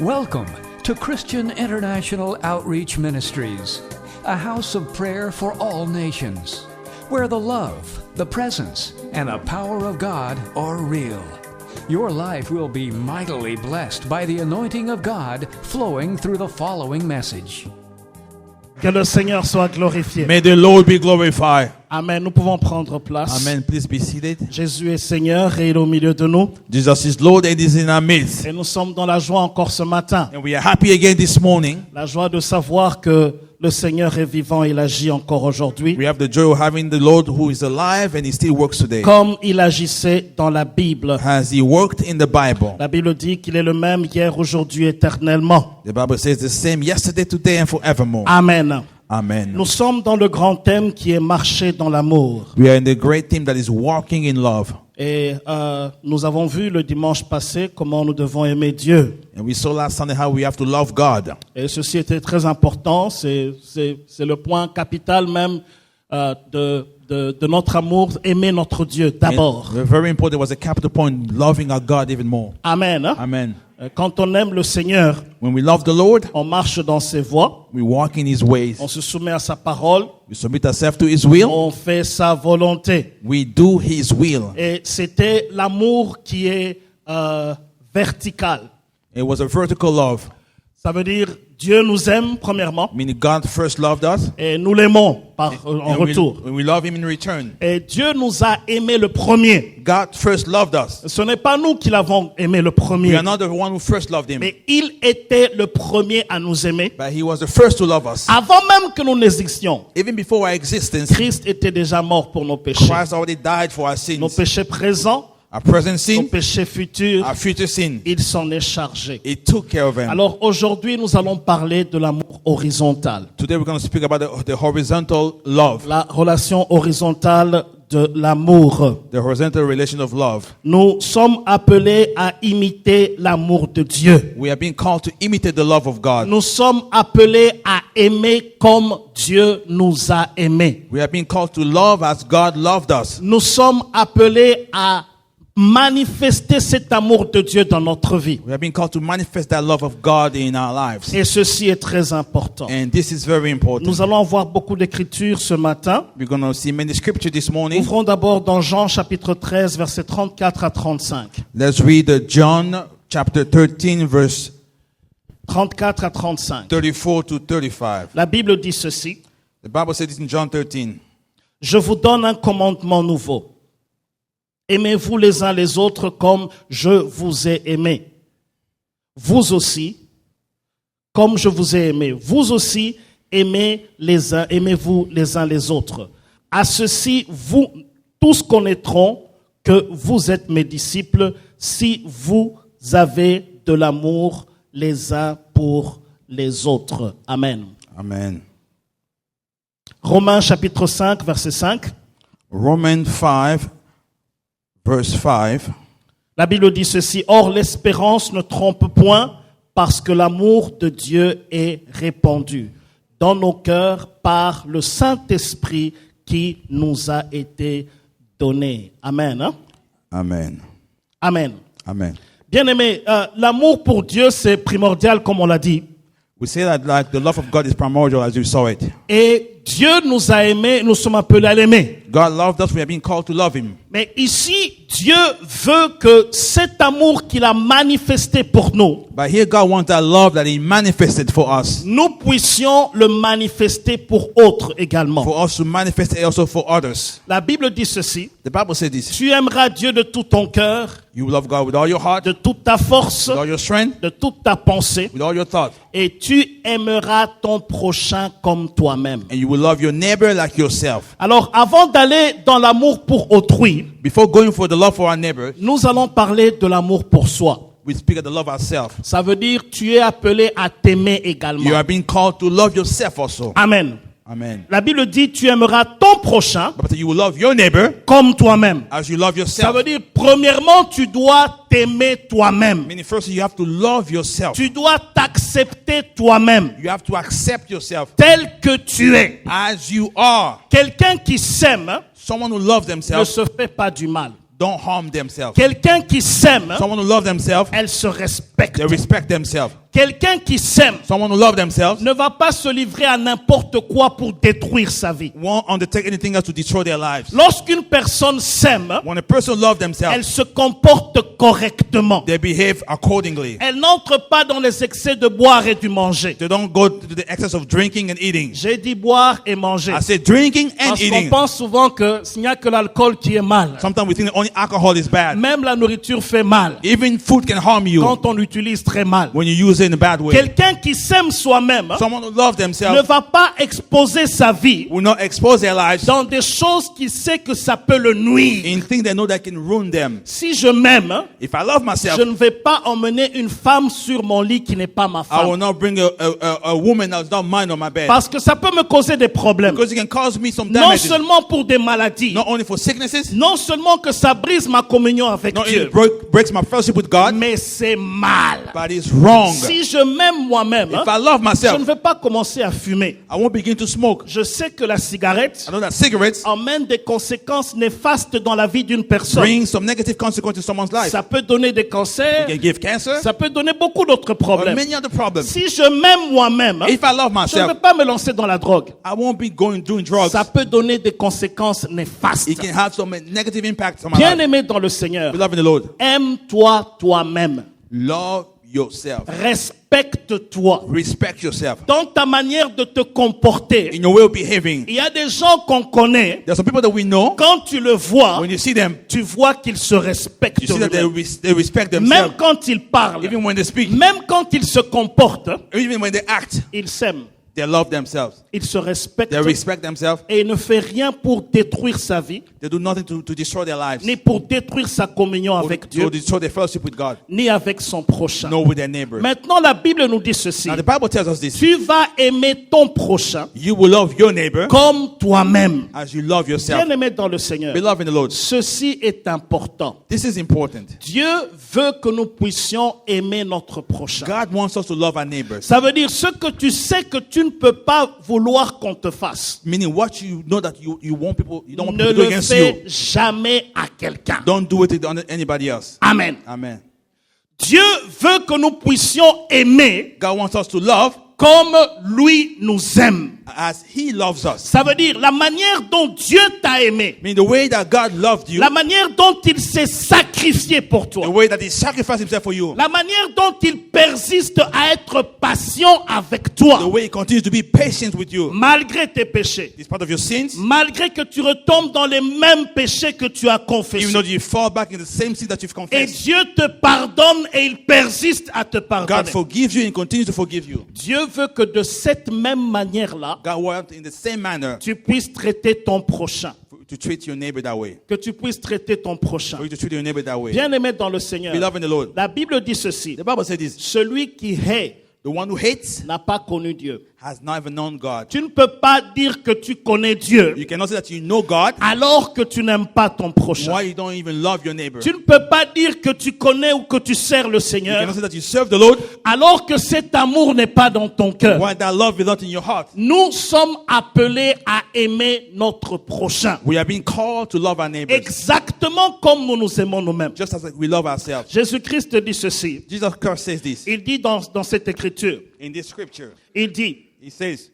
Welcome to Christian International Outreach Ministries, a house of prayer for all nations, where the love, the presence, and the power of God are real. Your life will be mightily blessed by the anointing of God flowing through the following message. Que le Seigneur soit glorifié. May the Lord be glorified. Amen. Nous pouvons prendre place. Amen. Please be seated. Jésus est Seigneur et il est au milieu de nous. Jesus is Lord and is in our midst. Et nous sommes dans la joie encore ce matin. And we are happy again this morning. La joie de savoir que le Seigneur est vivant et il agit encore aujourd'hui. We have the joy of having the Lord who is alive and he still works today. Comme il agissait dans la Bible. Has he worked in the Bible? La Bible dit qu'il est le même hier, aujourd'hui, éternellement. The Bible says the same yesterday, today and forevermore. Amen. Amen. Nous sommes dans le grand thème qui est marcher dans l'amour. We are in the great theme that is walking in love. Et nous avons vu le dimanche passé comment nous devons aimer Dieu. And we saw last Sunday how we have to love God. Et ceci était très important. C'est le point capital même de notre amour, aimer notre Dieu d'abord. And very important, it was a capital point, loving our God even more. Amen. Hein? Amen. Quand on aime le Seigneur, When we love the Lord, on marche dans ses voies, we walk in his ways. on se soumet à sa parole, We submit ourselves to his will. on fait sa volonté. We do his will. Et c'était l'amour qui est vertical. It was a vertical love, Ça veut dire Dieu nous aime premièrement meaning God first loved us. et nous l'aimons en And retour. we love him in return. Et Dieu nous a aimés le premier. God first loved us. Ce n'est pas nous qui l'avons aimé le We premier, are not the one who first loved him, mais il était le premier à nous aimer. but he was the first to love us. Avant même que nous n'existions, Even before our existence, Christ était déjà mort pour nos péchés. Christ already died for our Nos sins, péchés présents, our present nos sin, péchés futurs, our future sin. il s'en est chargé. He took care of them. Alors aujourd'hui, nous allons parler de l'amour horizontal. Today we're going to speak about the horizontal love, La relation horizontale de l'amour. the horizontal relation of love. Nous sommes appelés à imiter l'amour de Dieu. We are being called to imitate the love of God. Nous sommes appelés à aimer comme Dieu nous a aimés. We are being called to love as God loved us. Nous sommes appelés à manifester cet amour de Dieu dans notre vie. We are being called to manifest that love of God in our lives. Et ceci est très important. And this is very important. Nous allons avoir beaucoup d'écritures ce matin. We're going to see many scriptures this morning. Ouvrons d'abord dans Jean chapitre 13, versets 34 à 35. Let's read John chapter 13 verse 34 à 35. 34 to 35. La Bible dit ceci. The Bible says this in John 13. Je vous donne un commandement nouveau. Aimez-vous les uns les autres comme je vous ai aimé. Vous aussi, comme je vous ai aimé. Vous aussi, aimez-vous les uns les autres. À ceci, vous tous connaîtront que vous êtes mes disciples si vous avez de l'amour les uns pour les autres. Amen. Amen. Romains chapitre 5, verset 5. Romans 5 verse 5. La Bible dit ceci, or l'espérance ne trompe point parce que l'amour de Dieu est répandu dans nos cœurs par le Saint-Esprit qui nous a été donné. Amen. Hein? Amen. Amen. Amen. Bien-aimé, l'amour pour Dieu c'est primordial comme on l'a dit. We say that like the love of God is primordial as you saw it. Et Dieu nous a aimés, nous sommes appelés à l'aimer. God loved us, we are being called to love him. Mais ici, Dieu veut que cet amour qu'il a manifesté pour nous, But here God wants that love that he manifested for us. nous puissions le manifester pour autres également. For us to manifest it also for others. La Bible dit ceci, The Bible says this. tu aimeras Dieu de tout ton cœur, You love God with all your heart, de toute ta force, with all your strength, de toute ta pensée, with all your thought. et tu aimeras ton prochain comme toi-même. And you will love your neighbor like yourself. Alors, avant d'aller dans l'amour pour autrui, Before going for the love for our neighbor, nous allons parler de l'amour pour soi. we speak of the love ourselves. Ça veut dire tu es appelé à t'aimer également. You are being called to love yourself also. Amen. Amen. La Bible dit tu aimeras ton prochain But you will love your neighbor comme toi-même. as you love Ça yourself. veut dire premièrement tu dois t'aimer toi-même. Meaning first you have to love yourself. Tu dois t'accepter toi-même You have to accept yourself tel que tu es. as you are. Quelqu'un qui s'aime Someone who loves ne themselves se fait pas du mal. don't harm themselves. Quelqu'un qui s'aime, Someone who loves themselves, elle se respecte. they respect themselves. Quelqu'un qui s'aime Someone who loves themselves ne va pas se livrer à n'importe quoi pour détruire sa vie. won't undertake anything else to destroy their lives. Lorsqu'une personne s'aime, When a person loves elle themselves, se comporte correctement. they behave accordingly. Elle n'entre pas dans les excès de boire et de manger. They don't go to the excess of drinking and eating. J'ai dit boire et manger. I say drinking and Parce qu'on eating. pense souvent que s'il n'y a que l'alcool qui est mal. Sometimes we think that only alcohol is bad. Même la nourriture fait mal. Even food can harm you Quand on l'utilise très mal. when you use it in a bad way. Quelqu'un qui s'aime soi-même Someone who loves ne themselves va pas exposer sa vie will not expose their lives dans des choses qu'il sait que ça peut le nuire. in things they know that can ruin them. Si je m'aime, If I love myself, je ne vais pas emmener une femme sur mon lit qui n'est pas ma I will femme. not bring a woman that's not mine on my bed. Parce que ça peut me causer des problèmes. Because it can cause me some Non damage. seulement pour des maladies. Not only for sicknesses, Non seulement que ça brise ma communion avec not only Dieu. it breaks my fellowship with God, Mais c'est mal. but it's wrong. Si je m'aime moi-même, If I love je ne myself, vais pas commencer à fumer. I won't begin to smoke. Je sais que la cigarette I know that cigarettes emmène des conséquences néfastes dans la vie d'une personne. bring some negative consequences to someone's life. Ça peut donner des cancers, It can give cancer ça peut donner beaucoup d'autres or problèmes. many other problems. Si je m'aime moi-même, If I love je ne myself, vais pas me lancer dans la drogue. I won't be doing drugs. Ça peut donner des conséquences néfastes. It can have some negative impacts on my life. Bien-aimé dans le Seigneur, Beloved in the Lord, aime-toi toi-même. love yourself. Respecte-toi. Respect yourself. Dans ta manière de te comporter, In your way of behaving, il y a des gens qu'on connaît, there are some people that we know. quand tu le vois, When you see them, tu vois qu'ils se respectent you see that eux-mêmes. they respect Même themselves. quand ils parlent, Even when they speak, même quand ils se comportent, even when they act, ils s'aiment, they love themselves. ils se respectent They respect themselves. et ils ne font rien pour détruire sa vie, They do nothing to destroy their lives ni pour détruire sa communion or avec to Dieu, destroy their fellowship with God, ni avec son prochain. nor with their neighbor. Maintenant, la Bible nous dit ceci. Now the Bible tells us this. Tu vas aimer ton prochain You will love your neighbor comme toi-même. as you love yourself. Bien-aimé dans le Seigneur, Beloved in the Lord, ceci est important. this is important. Dieu veut que nous puissions aimer notre prochain. God wants us to love our neighbors. Ça veut dire ce que tu sais que tu ne peux pas vouloir qu'on te fasse. Meaning what you know that you want people, you don't want Ne people to do le against you. fais jamais à quelqu'un. Don't do it to anybody else. Amen. Amen. Dieu veut que nous puissions aimer God wants us to love comme lui nous aime. as He loves us. Ça veut dire la manière dont Dieu t'a aimé, I mean, the way that God loved you, la manière dont il s'est sacrifié pour the toi, way that He sacrificed Himself for you, la manière dont il persiste à être patient avec toi, the way He continues to be patient with you, malgré tes péchés, despite of your sins, malgré que tu retombes dans les mêmes péchés que tu as even confessés. though you fall back in the same sin that you've Et confessed. Dieu te pardonne et il persiste à te God pardonner. forgives you and continues to forgive you. Dieu veut que de cette même manière-là, God wants in the same manner tu puisses traiter ton prochain. to treat your neighbor that way. Que tu puisses traiter ton prochain. For you to treat your neighbor that way. Bien-aimé dans le Seigneur, Beloved in the Lord. la Bible dit ceci. The Bible says this. Celui qui hait The one who hates n'a pas connu Dieu. has not even known God. Tu ne peux pas dire que tu connais Dieu You cannot say that you know God alors que tu n'aimes pas ton prochain. while you don't even love your neighbor. Tu ne peux pas dire que tu connais ou que tu sers le You Seigneur cannot say that you serve the Lord alors que cet amour n'est pas dans ton cœur. while that love is not in your heart. Nous sommes appelés à aimer notre prochain. We are being called to love our neighbors Exactement comme nous nous aimons nous-mêmes. just as we love ourselves. Jésus-Christ dit ceci. Jesus Christ says this Il dit dans cette écriture, in this scripture. il dit, He says,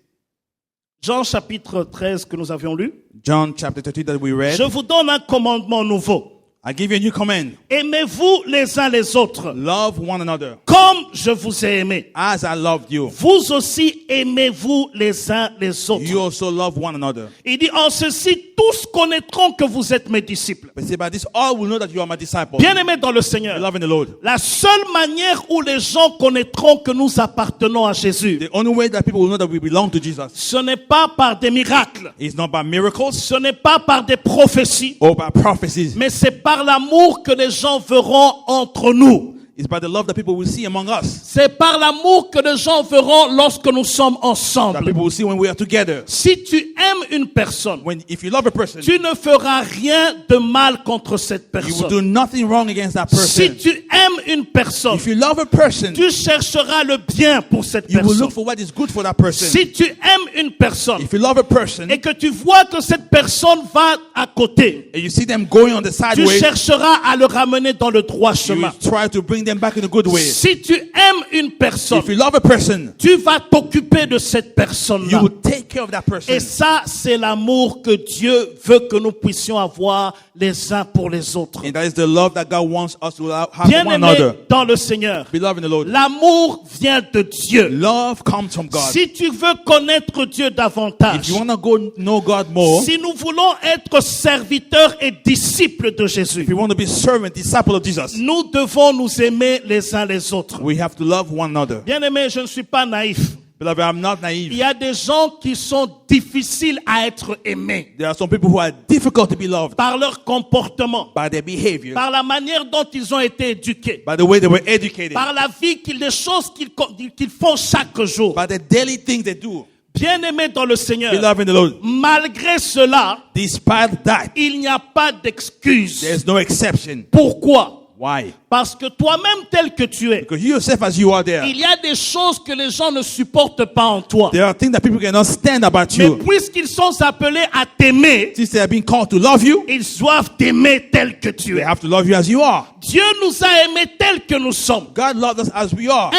Jean chapitre 13 que nous avions lu, John chapter 13 that we read, je vous donne un commandement nouveau. I give you a new command. Aimez-vous les uns les autres Love one another comme je vous ai aimé. as I loved you. Vous aussi aimez-vous les uns les autres. You also love one another. Il dit, en ceci, tous connaîtront que vous êtes mes disciples. But say, by this all will know that you are my disciples. Bien-aimés dans le Seigneur, Love in the Lord. la seule manière où les gens connaîtront que nous appartenons à Jésus, The only way that people will know that we belong to Jesus ce n'est pas par des miracles, is not by miracles ce n'est pas par des prophéties, or by prophecies. mais c'est par l'amour que les gens verront entre nous. It's by the love that people will see among us. C'est par l'amour que les gens verront lorsque nous sommes That ensemble. people will see when we are together. Si tu aimes une personne, If you love a person, tu ne feras rien de mal contre cette you will do personne. nothing wrong against that Si person. tu aimes une personne, If you love a person, tu chercheras le bien pour cette you will personne. look for what is good for that person. Si tu aimes une personne If you love a person et que tu vois que cette personne va à côté, and you see them going on the tu sideway, chercheras à le ramener dans le droit you chemin. will try to bring them back in a good way. Si tu aimes une personne, If you love a person, tu vas t'occuper de cette you personne-là. will take care of that person. Et ça, c'est l'amour que Dieu veut que nous puissions avoir les uns pour les autres. And that is the love that God wants us to have for Bien one aimé another. dans le Seigneur, Beloved in the Lord, l'amour vient de Dieu. love comes from God. Si tu veux connaître Dieu If davantage, you want to go know God more, si nous voulons être serviteurs et disciples de Jésus, if you want to be servant, disciple of Jesus, nous devons nous aimer les uns les autres. we have to love one another. Bien aimé, je ne suis pas naïf. Beloved, I'm not Il naive. y a des gens qui sont difficiles à être aimés There are some people who are difficult to be loved par leur comportement, by their behavior, par la manière dont ils ont été éduqués, by the way they were educated, par la vie, les choses qu'ils font chaque jour. by the daily things they do. Bien aimé dans le Seigneur, Beloved in the Lord, malgré cela, despite that, il n'y a pas d'excuse. there's no exception. Pourquoi? Why? Parce que toi-même tel que tu es, Because you yourself as you are there, il y a des choses que les gens ne supportent pas en toi. there are things that people cannot stand about Mais you. puisqu'ils sont appelés à t'aimer, Since they have been called to love you, ils doivent t'aimer tel que tu they es. have to love you as you are. Dieu nous a aimés tels que nous sommes, God loved us as we are,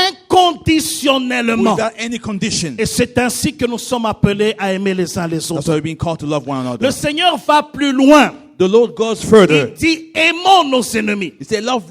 inconditionnellement. without any condition. Et c'est ainsi que nous sommes appelés à aimer les uns les That's autres. why we've been called to love one another. Le Seigneur va plus loin. The Lord goes further. Il dit, aimons nos ennemis. He said, love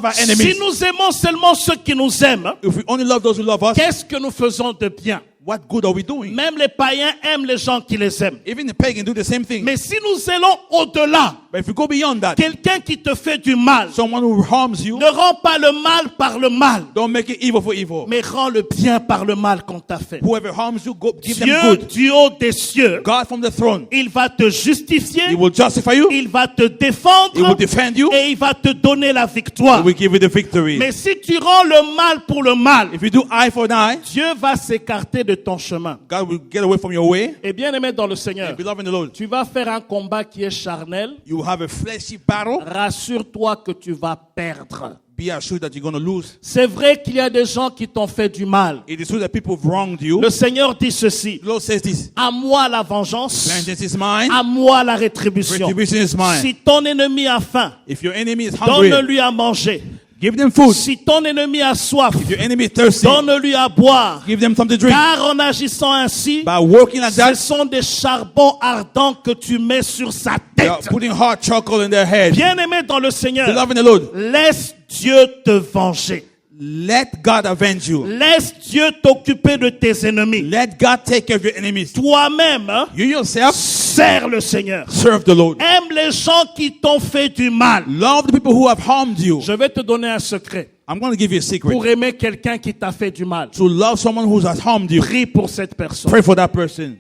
our Si enemies. nous aimons seulement ceux qui nous aiment, If we only love those who love us, qu'est-ce que nous faisons de bien? what good are we doing? Même les païens aiment les gens qui les aiment. Even the pagan do the same thing. Mais si nous allons au-delà, But if you go beyond that, quelqu'un qui te fait du mal, someone who harms you, ne rends pas le mal par le mal, don't make it evil for evil. mais rends le bien par le mal qu'on t'a fait. Whoever harms you, go give them Dieu good. du haut des cieux, God from the throne, il va te justifier, He will justify you. il va te He will défendre defend you. et il va te donner la He victoire. will give you the victory. Mais si tu rends le mal pour le mal, If you do eye for an eye, Dieu va s'écarter de ton chemin. God will get away from your way. Et bien aimé dans le Seigneur, Beloved in the Lord, tu vas faire un combat qui est charnel. you have a fleshy battle. Rassure-toi que tu vas perdre. Be assured that you're going to lose. C'est vrai qu'il y a des gens qui t'ont fait du mal. It is true that people have wronged you. Le Seigneur dit ceci: The Lord says this: à moi la vengeance, vengeance is mine, à moi la rétribution. retribution is mine. Si ton ennemi a faim, If your enemy is hungry, donne-lui à manger. give them food. Si ton ennemi a soif, If your enemy is thirsty, donne-lui à boire. give them something to drink. Car en agissant ainsi, By working like ce that, sont des charbons ardents que tu mets sur sa they are tête. putting hot charcoal in their head. Bien-aimé dans le Seigneur, Beloved in the Lord, laisse Dieu te venger. let God avenge you. Laisse Dieu t'occuper de tes ennemis. Let God take care of your enemies. Toi-même, hein, You yourself sers le Seigneur. serve the Lord. Aime les gens qui t'ont fait du mal. Love the people who have harmed you. Je vais te donner un secret. I'm going to give you a secret. Pour aimer quelqu'un qui t'a fait du mal, To love someone who has harmed you, prie pour cette personne. pray for that person.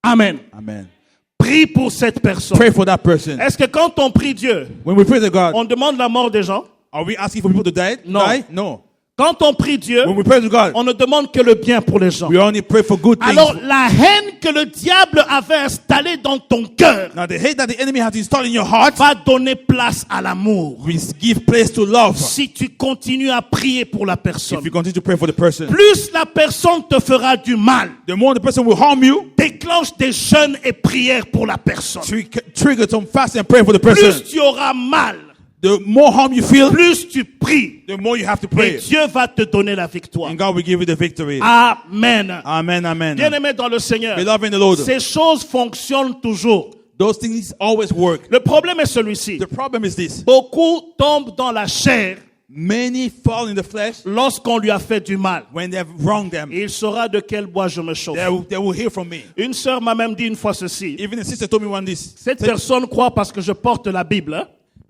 Amen. Amen. Prie pour cette personne. Pray for that person. Est-ce que quand on prie Dieu, When we pray to God, on demande la mort des gens? are we asking for people to die? No. Die? No. Quand on prie Dieu, When we pray to God, on ne demande que le bien pour les gens. we only pray for good things. Alors la haine que le diable avait installée dans ton cœur Now, the hate that the enemy has installed in your heart, va donner place à l'amour. we give place to love. Si tu continues à prier pour la personne, If you continue to pray for the person, plus la personne te fera du mal, the more the person will harm you, déclenche des jeûnes et prières pour la personne. trigger some fast and pray for the person. Plus tu auras mal, The more harm you feel, plus tu pries, the more you have to et pray. Dieu va te donner la victoire. And God will give you the victory. Amen. Amen, amen. Bien-aimé dans le Seigneur, Beloved in the Lord, ces choses fonctionnent toujours. those things always work. Le problème est celui-ci. The problem is this. Beaucoup tombent dans la chair Many fall in the flesh lorsqu'on lui a fait du mal. when they have wronged them. Et il saura de quel bois je me chauffe. They will hear from me. Une sœur m'a même dit une fois ceci. Even a sister told me one this. Cette personne croit parce que je porte la Bible, hein,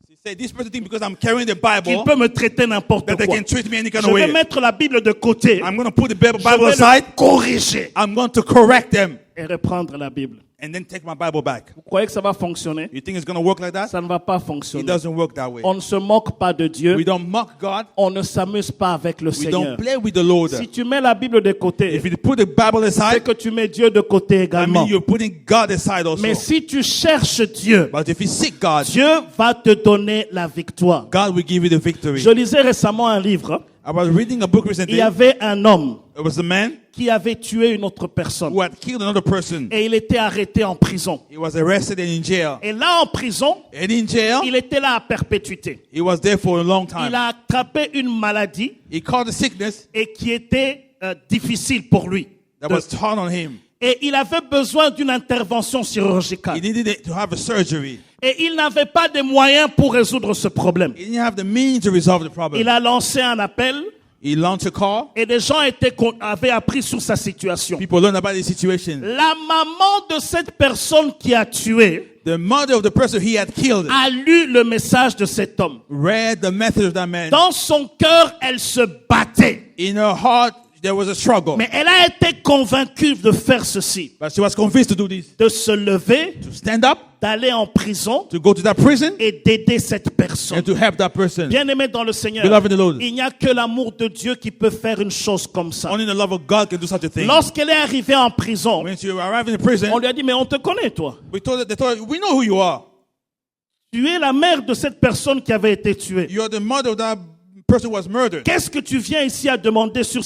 She said, this person thinks because I'm carrying the qu'il Bible, peut me traiter n'importe that they quoi. can treat me any kind Je of vais way. mettre la Bible de côté. I'm going to put the Bible Je vais aside. le corriger. I'm going to correct them. et reprendre la Bible. and then take my Bible back. Vous croyez que ça va fonctionner? You think it's going to work like that? Ça ne va pas It fonctionner. doesn't work that way. On ne se moque pas de Dieu. We don't mock God. On ne s'amuse pas avec le We Seigneur. don't play with the Lord. Si tu mets la Bible de côté, If you put the Bible c'est aside, que tu mets Dieu de côté I également. mean you're putting God aside also. Mais si tu cherches Dieu, But if you seek God, Dieu va te donner la victoire. God will give you the victory. Je lisais récemment un livre. I was reading a book Il recently. y avait un homme It was a man qui avait tué une autre personne. who had killed another person. Et il était arrêté en prison. He was arrested and in jail. Et là, en prison, And in jail, il était là à perpétuité. he was there for a long Il time. a attrapé une maladie He caught a sickness et qui était difficile pour lui. that was taught on him. Et il avait besoin d'une intervention He chirurgicale. needed to have a surgery. Et il n'avait pas de moyens pour résoudre ce problème. He didn't have the means to resolve the Il problem. a lancé un appel He launched a call. et des gens avaient appris sur sa situation. People learned about the situation. La maman de cette personne qui a tué The mother of the person he had killed a lu le message de cet homme. read the message of that man. Dans son cœur, elle se battait. In her heart, there was a struggle. Mais elle a été convaincue de faire ceci. But she was convinced to do this. De se lever, To stand up, d'aller en prison to go to that prison, et d'aider cette personne. and to help that person. Bien-aimé dans le Seigneur, Beloved in the Lord. il n'y a que l'amour de Dieu qui peut faire une chose comme ça. Only the love of God can do such a thing. Lorsqu'elle est arrivée en prison, When you arrive in the prison, on lui a dit, mais on te connaît toi. they told her, we know who you are. Tu es la mère de cette personne qui avait été tuée. You're the mother of that person who was murdered. Qu'est-ce que tu viens ici à demander sur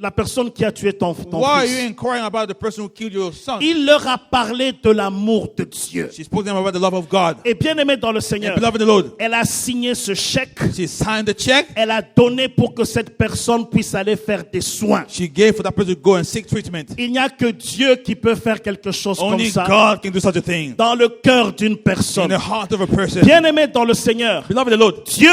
la personne qui a tué ton Why are you fils? inquiring about the person who killed your son? Il leur a parlé de l'amour de Dieu. She spoke to them about the love of God. Et bien aimé dans le And Seigneur, beloved in the Lord, elle a signé ce chèque. she signed the check. Elle a donné pour que cette personne puisse aller faire des soins. She gave for that person to go and seek treatment. Il n'y a que Dieu qui peut faire quelque chose comme Only ça God can do such a thing. dans le cœur d'une In personne. the heart of a person. Bien aimé dans le Seigneur, Beloved in the Lord, Dieu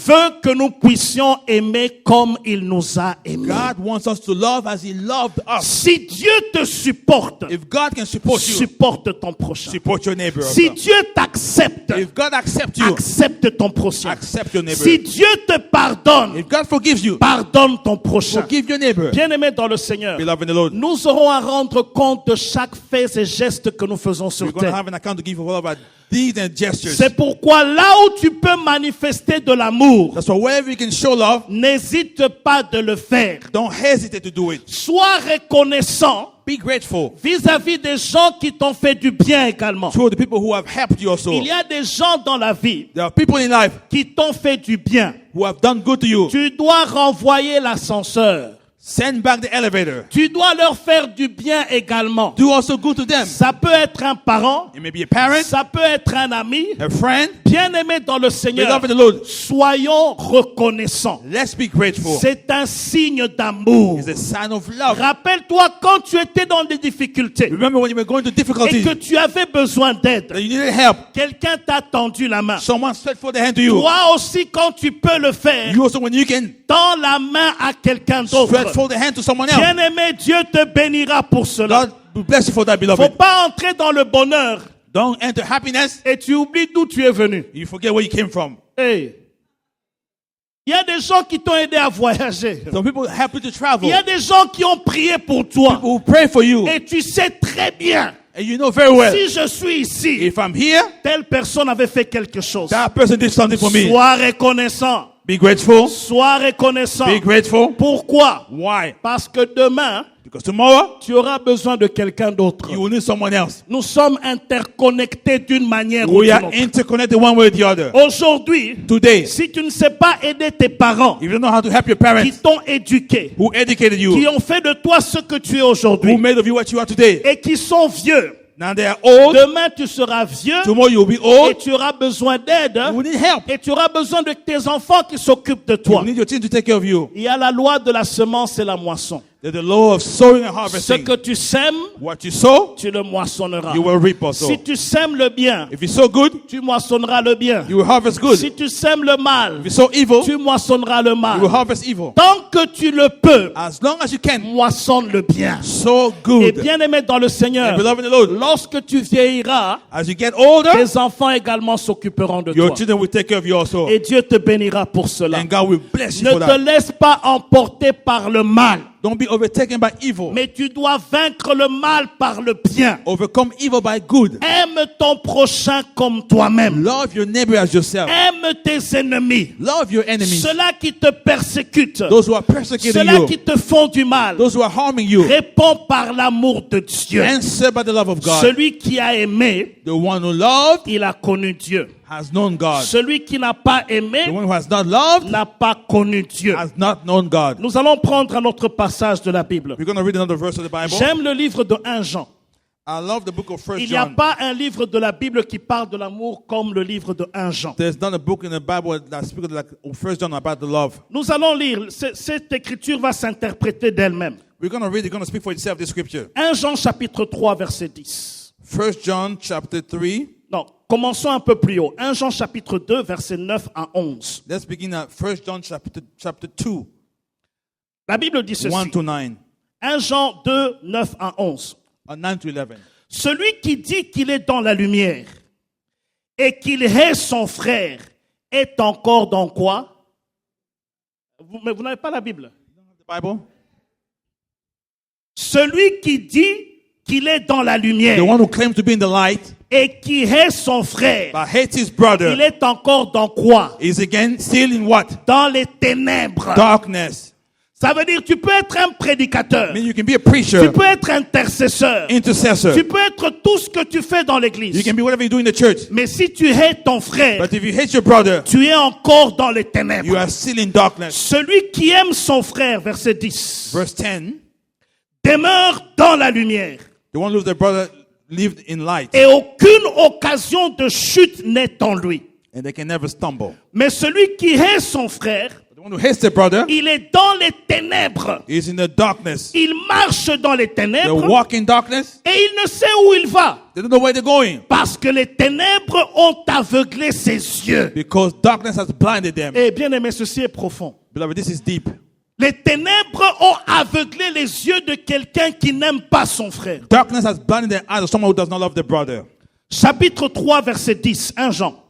veut que nous puissions aimer comme il nous a aimés. God wants us to love as He loved us. Si Dieu te supporte, If God can support you, supporte ton prochain. support your neighbor. Si Dieu t'accepte, If God accepts you, accepte ton prochain. accept your neighbor. Si Dieu te pardonne, If God forgives you, pardonne ton prochain. forgive your neighbor. Bien-aimé dans le Seigneur, Beloved in the Lord, nous aurons à rendre compte de chaque fait et geste que nous faisons sur we're going to terre. have an account to give of all of our deeds and gestures. C'est pourquoi là où tu peux manifester de l'amour, That's why wherever you can show love, n'hésite pas de le faire. don't hesitate to do it. Sois reconnaissant Be grateful vis-à-vis des gens qui t'ont fait du bien également. to the people who have helped you also. Il y a des gens dans la vie There are people in life qui t'ont fait du bien. who have done good to you. Tu dois renvoyer l'ascenseur. Send back the elevator. Tu dois leur faire du bien également. Do also good to them. Ça peut être un parent, It may be a parent, ça peut être un ami. a friend. Bien-aimé dans le Seigneur, Beloved in the Lord, soyons reconnaissants. let's be grateful. C'est un signe d'amour. It's a sign of love. Rappelle-toi quand tu étais dans des difficultés Remember when you were going to et difficulties, que tu avais besoin d'aide. that you needed help. Quelqu'un t'a tendu la main. Someone stretched forth the hand to you. Toi aussi, quand tu peux le faire, You also, when you can, tends la main à quelqu'un stretch d'autre. forth the hand to someone else. Bien-aimé, Dieu te bénira pour cela. God will bless you for that, Faut beloved. pas entrer dans le bonheur Don't enter happiness. et tu oublies d'où tu es venu. You forget where you came from. Hey. Il y a des gens qui t'ont aidé à voyager. Some people help you to Il travel. y a des gens qui ont prié pour toi. Who pray for you. Et tu sais très bien, And you know very well, si je suis ici, if I'm here, telle personne avait fait quelque chose. that person did something for me. Sois reconnaissant. Be grateful. Sois reconnaissant. Be grateful. Pourquoi? Why? Parce que demain, Because tomorrow, tu auras besoin de quelqu'un d'autre. you will need someone else. Nous sommes interconnectés d'une manière ou We d'une are autre. interconnected one way or the other. Aujourd'hui, Today, si tu ne sais pas aider tes parents if you don't know how to help your qui parents, t'ont éduqué, who educated qui you, ont fait de toi ce que tu es who aujourd'hui made of you what you are today, et qui sont vieux, now they are old, demain tu seras vieux tomorrow you will be et old, tu auras besoin d'aide you will need help. et tu auras besoin de tes enfants qui s'occupent de You toi. need your team to take care of you. Il y a la loi de la semence et la moisson. There's the law of sowing and Ce harvesting. que tu sèmes, What you sow, tu le moissonneras. you will reap also. Si tu sèmes le bien, If you sow good, tu moissonneras le bien. you will harvest good. Si tu sèmes le mal, If you sow evil, tu moissonneras le you will mal. harvest evil. Tant que tu le peux, As long as you can, moissonne le bien. sow Et good. bien aimé dans le Seigneur, And beloved in the Lord, lorsque tu vieilliras, as you get older, tes enfants également s'occuperont de your toi. children will take care of you also. Et Dieu te bénira pour cela. And God will bless you Ne for te that. laisse pas emporter par le mal. Don't be overtaken by evil. mais tu dois vaincre le mal par le bien. Overcome evil by good. Aime ton prochain comme toi-même. Love your neighbor as yourself. Aime tes ennemis. Love your enemies. Ceux-là qui te persécutent. Those who are persecuting Ceux-là you. qui te font du mal. Those who are harming you. Réponds par l'amour de Dieu. Answer by the love of God. Celui qui a aimé, The one who loved il a connu Dieu. has known God. Celui qui n'a pas The aimé one who has not loved n'a pas connu Dieu. has not known God. Nous allons prendre un autre passage de la Bible. We're going to read another verse of the Bible. J'aime le livre de 1 Jean. I love the book of 1 Il n'y a John. pas un livre de la Bible qui parle de l'amour comme le livre de 1 Jean. There's not a book in the Bible that speaks like 1 John about the love. Nous allons lire. Cette écriture va s'interpréter d'elle-même. We're going to read, it's going to speak for itself, this scripture. 1 Jean chapitre 3 verset 10. 1 John chapter 3. Non, commençons un peu plus haut. 1 Jean chapitre 2 verset 9 à 11. Let's begin at 1 John chapter 2, La Bible dit ceci. 1 to 9. 1 Jean 2, 9 à 11. 9 to 11. Celui qui dit qu'il est dans la lumière et qu'il hait son frère est encore dans quoi? Mais vous n'avez pas la Bible. The Bible? Celui qui dit qu'il est dans la lumière The one who claims to be in the light, et qui hait son frère, but hates his il brother, est encore dans quoi? is again still in what? Dans les ténèbres. Darkness. Ça veut dire tu peux être un prédicateur, I mean, you can be a tu preacher, peux être intercesseur, intercessor. tu peux être tout ce que tu fais dans You l'église. can be whatever you do in the church. Mais si tu hais ton frère, But if you hate your brother, tu es encore dans les you ténèbres. are still in darkness. Celui qui aime son frère, verset 10, Verse 10. demeure dans la lumière The one who loves their brother lived in light, et aucune occasion de chute n'est en lui. and they can never stumble. Mais celui qui hait son frère, The one who hates their brother il est dans les ténèbres. is in the darkness. Il marche dans les They ténèbres walk in darkness. et il ne sait où il va. They don't know where they're going Parce que les ténèbres ont aveuglé ses yeux. because darkness has blinded them. Et bien aimé, ceci est profond. Beloved, this is deep. Les ténèbres ont aveuglé les yeux de quelqu'un qui n'aime pas son frère. Darkness has blinded the eyes of someone who does not love their brother. Chapitre 3, verset 10, 1 Jean.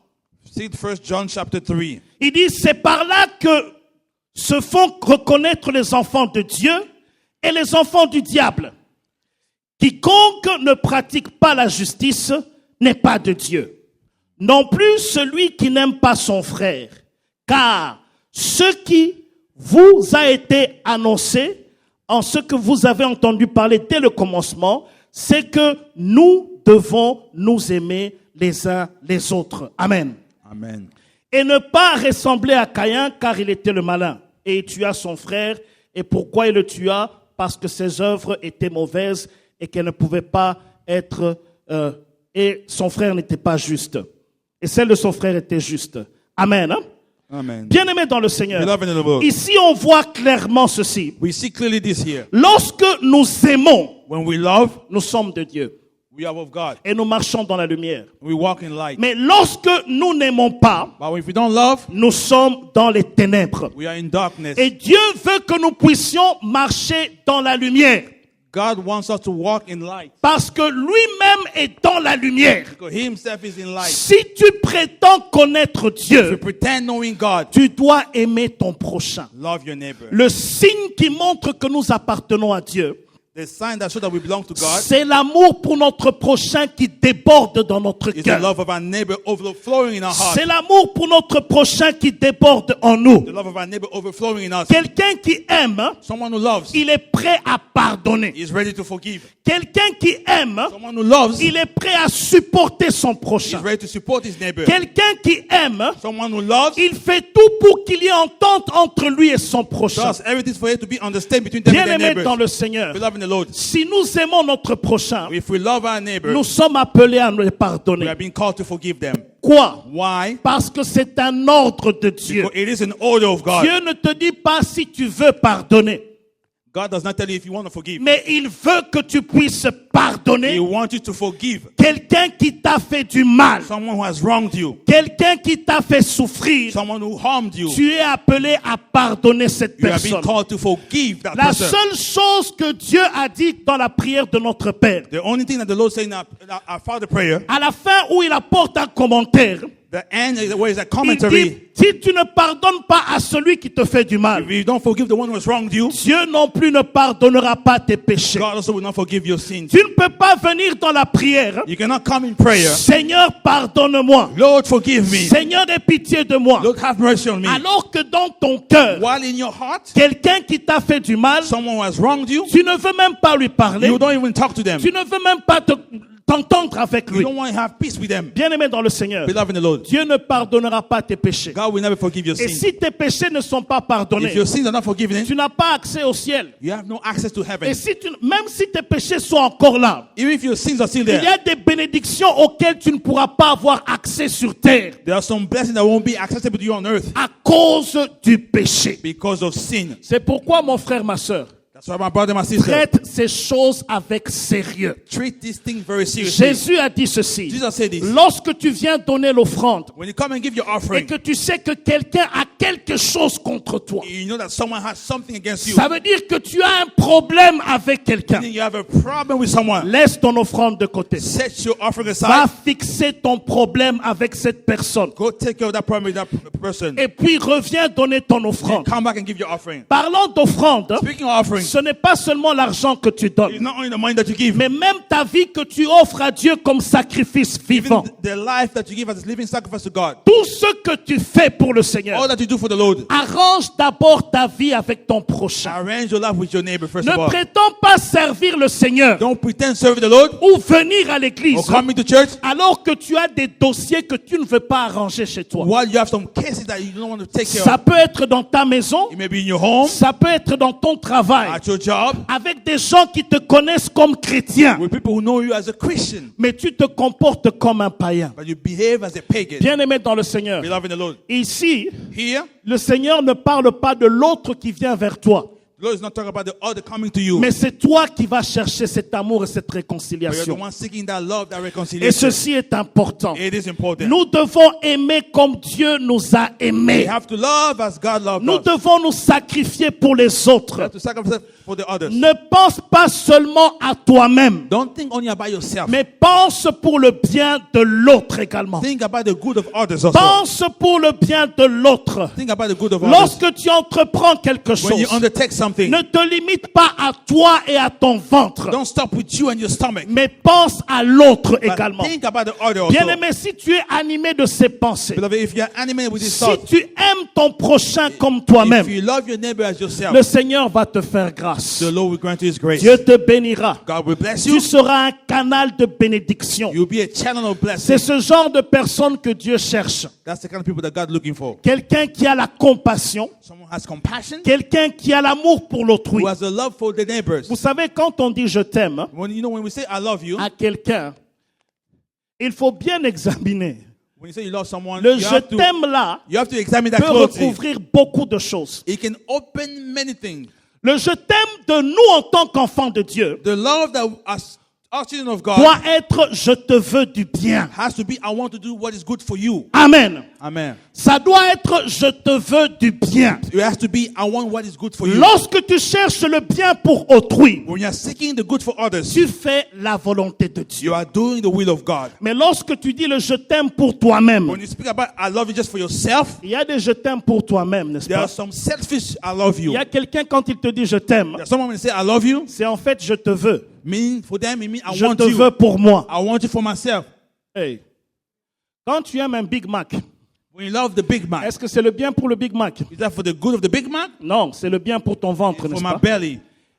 See 1 John chapter 3. Il dit, c'est par là que se font reconnaître les enfants de Dieu et les enfants du diable. Quiconque ne pratique pas la justice n'est pas de Dieu. Non plus celui qui n'aime pas son frère. Car ce qui vous a été annoncé, en ce que vous avez entendu parler dès le commencement, c'est que nous devons nous aimer les uns les autres. Amen. Amen. Et ne pas ressembler à Caïn, car il était le malin. Et il tua son frère. Et pourquoi il le tua? Parce que ses œuvres étaient mauvaises et qu'elles ne pouvaient pas être... et son frère n'était pas juste. Et celle de son frère était juste. Amen. Hein? Amen. Bien-aimés dans le Seigneur, Beloved in the Lord, ici on voit clairement ceci. we see clearly this here. Lorsque nous aimons, When we love, nous sommes de Dieu. we are of God. Et nous marchons dans la lumière. We walk in light. Mais lorsque nous n'aimons pas, But if we don't love, nous sommes dans les ténèbres. we are in darkness. Et Dieu veut que nous puissions marcher dans la lumière. God wants us to walk in light Parce que lui-même est dans la lumière. because He Himself is in light. Si tu prétends connaître If you Dieu, pretend knowing God, tu dois aimer ton prochain. love your neighbor. Le signe qui montre que nous appartenons à Dieu, The sign that shows that we belong to God c'est l'amour pour notre prochain qui déborde dans notre is the cœur. love of our neighbor overflowing in our heart. C'est l'amour pour notre prochain qui déborde en nous. The love of our neighbor overflowing in us. Quelqu'un qui aime, Someone who loves il est prêt à pardonner. is ready to forgive. Quelqu'un qui aime, Someone who loves il est prêt à supporter son is prochain. ready to support his neighbor. Quelqu'un qui aime, Someone who loves il fait tout pour qu'il y ait entente entre lui et son prochain. does everything for it to be understood between them and their Bien-aimés dans neighbors. le Seigneur, Beloved in the Lord, si nous aimons notre prochain, if we love our neighbor, nous sommes appelés à nous les we pardonner. are being called to forgive them. Quoi? Why? Parce que c'est un ordre de Dieu. Because it is an order of God. Dieu ne te dit pas si tu veux pardonner, God does not tell you if you want to forgive. mais il veut que tu puisses He pardonner wants you to forgive quelqu'un qui t'a fait du mal, someone who has wronged you, quelqu'un qui t'a fait souffrir. someone who harmed you. Tu es appelé à pardonner cette You are being personne. called to forgive that La person. seule chose que Dieu a dit dans la prière de notre Père, The only thing that the Lord said in our Father prayer, à la fin où il apporte un commentaire, The end, where is that Il commentary? dit, si tu ne pardonnes pas à celui qui te fait du mal, If you don't forgive the one who has wronged you, Dieu non plus ne pardonnera pas tes péchés. God also will not forgive your sins. Tu ne peux pas venir dans la prière. You cannot come in prayer. Seigneur, pardonne-moi. Lord, forgive me. Seigneur, aie pitié de moi. Lord, have mercy on me. Alors que dans ton cœur, While in your heart, quelqu'un qui t'a fait du mal, someone who has wronged you, tu ne veux même pas lui parler. you don't even talk to them. Tu ne veux même pas t'entendre avec You lui. don't want to have peace with them. Bien-aimé dans le Seigneur, Beloved in the Lord, Dieu ne pardonnera pas tes péchés. God will never forgive your Et sins. si tes péchés ne sont pas pardonnés, If your sins are not forgiven, tu n'as pas accès au ciel. you have no access to Et heaven. même si tes péchés sont encore là, Even if your sins are still il y there, a des bénédictions auxquelles tu ne pourras pas avoir accès sur terre there are some blessings that won't be accessible to you on earth à cause du péché. because of sin. C'est pourquoi, mon frère, ma soeur, That's why my brother and my sister, traite ces choses avec sérieux. treat these things very seriously. Jésus a dit ceci. Jesus said this. Lorsque tu viens donner l'offrande When you come and give your et offering, que tu sais que quelqu'un a quelque chose contre toi, you know that someone has something against you. ça veut dire que tu as un problème avec quelqu'un. Meaning you have a problem with someone. Laisse ton offrande de côté. Set your offering Va aside. fixer ton problème avec cette personne. Go take care of that problem with that person. Et puis reviens donner ton offrande. Come back and give your offering. Parlant d'offrande, Speaking of offering, ce n'est pas seulement l'argent que tu it's donnes, not only the money that you give, mais même ta vie que tu offres à Dieu comme sacrifice vivant. even the life that you give as a living sacrifice to God. Tout ce que tu fais pour le Seigneur, All that you do for the Lord. arrange d'abord ta vie avec ton prochain. Arrange your life with your neighbor first of Ne all. prétends pas servir le Seigneur Don't pretend serving the Lord ou venir à l'église or coming to church alors que tu as des dossiers que tu ne veux pas arranger chez toi. while you have some cases that you don't want to take care Ça of. peut être dans ta maison, It may be in your home, ça peut être dans ton travail, at your job, avec des gens qui te connaissent comme chrétien, with people who know you as a Christian, mais tu te comportes comme un païen. but you behave as a pagan. Bien-aimé dans le Seigneur, Beloved in the Lord. ici, Here, le Seigneur ne parle pas de l'autre qui vient vers toi, the Lord is not talking about the other coming to you, mais c'est toi qui vas chercher cet amour et cette but you're the réconciliation. one seeking that love, that Et reconciliation. ceci est important. It is important. Nous devons aimer comme Dieu nous a We aimés. have to love as God loved Nous us. devons nous sacrifier pour les We autres. have to sacrifice for the others. Ne pense pas seulement à toi-même, Don't think only about yourself. mais pense pour le bien de l'autre également. Think about the good of others also. Pense pour le bien de l'autre. Think about the good of others. Lorsque tu entreprends quelque When you chose, undertake something, ne te limite pas à toi et à ton ventre, don't stop with you and your stomach. mais pense à l'autre But également. think about the other also. Bien-aimé, si tu es animé de ces pensées, Beloved, if you're animated with this si thought, tu aimes ton prochain comme if toi-même, you love your neighbor as yourself, le Seigneur va te faire grâce. the Lord will grant you His grace. Dieu te bénira. God will bless Tu you. seras un canal de bénédiction. You'll be a channel of C'est blessing. ce genre de personne que Dieu cherche. That's the kind of people that God's looking for. Quelqu'un qui a la compassion, Someone who has compassion, quelqu'un qui a l'amour pour l'autrui. who has a love for the neighbors. Vous savez, quand on dit je t'aime When we say I love you, à quelqu'un, il faut bien examiner. when you say you love someone, Le you je have to t'aime là examine that peut closely. recouvrir beaucoup de choses. It can open many things. Le je t'aime de nous en tant qu'enfants de Dieu The love that us children of God doit être je te veux du bien. has to be I want to do what is good for you. Amen. Amen. Ça doit être je te veux du bien. It has to be I want what is good for you. Lorsque tu cherches le bien pour autrui, When you are seeking the good for others, tu fais la volonté de Dieu. you are doing the will of God. Mais lorsque tu dis le je t'aime pour toi-même, When you speak about I love you just for yourself, il y a des je t'aime pour toi-même, n'est-ce there pas? are some selfish I love Il you. y a quelqu'un quand il te dit je t'aime, There's someone when they say I love you, c'est en fait je te veux. meaning for them it means I Je want te you. veux pour moi. I want you for myself. Hey. Quand tu aimes un Big Mac, When you love the Big Mac, est-ce que c'est le bien pour le Big Mac? is that for the good of the Big Mac? Non, c'est le bien pour ton ventre, For n'est-ce my pas? belly.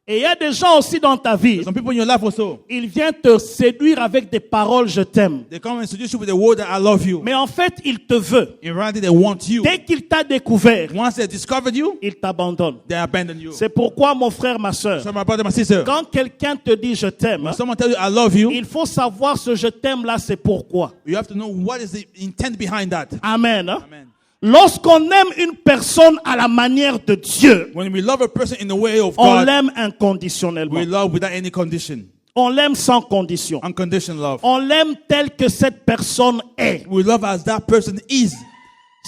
Et il y a des gens aussi dans ta vie, Some people in your life also, ils viennent te séduire avec des paroles je t'aime. they come and seduce you with the word that I love you. Mais en fait, ils te veulent. In reality, they want you. Dès qu'il t'a découvert, Once they discovered you, il t'abandonne. they abandon you. C'est pourquoi, mon frère, ma soeur, So my brother, my sister, quand quelqu'un te dit je t'aime, when someone tells you I love you, il faut savoir ce je t'aime là, c'est pourquoi. you have to know what is the intent behind that. Amen. Amen. Lorsqu'on aime une personne à la manière de Dieu, When we love a person in the way of on God, l'aime inconditionnellement. we love without any condition. On l'aime sans condition. Unconditional love. On l'aime tel que cette personne est. We love as that person is.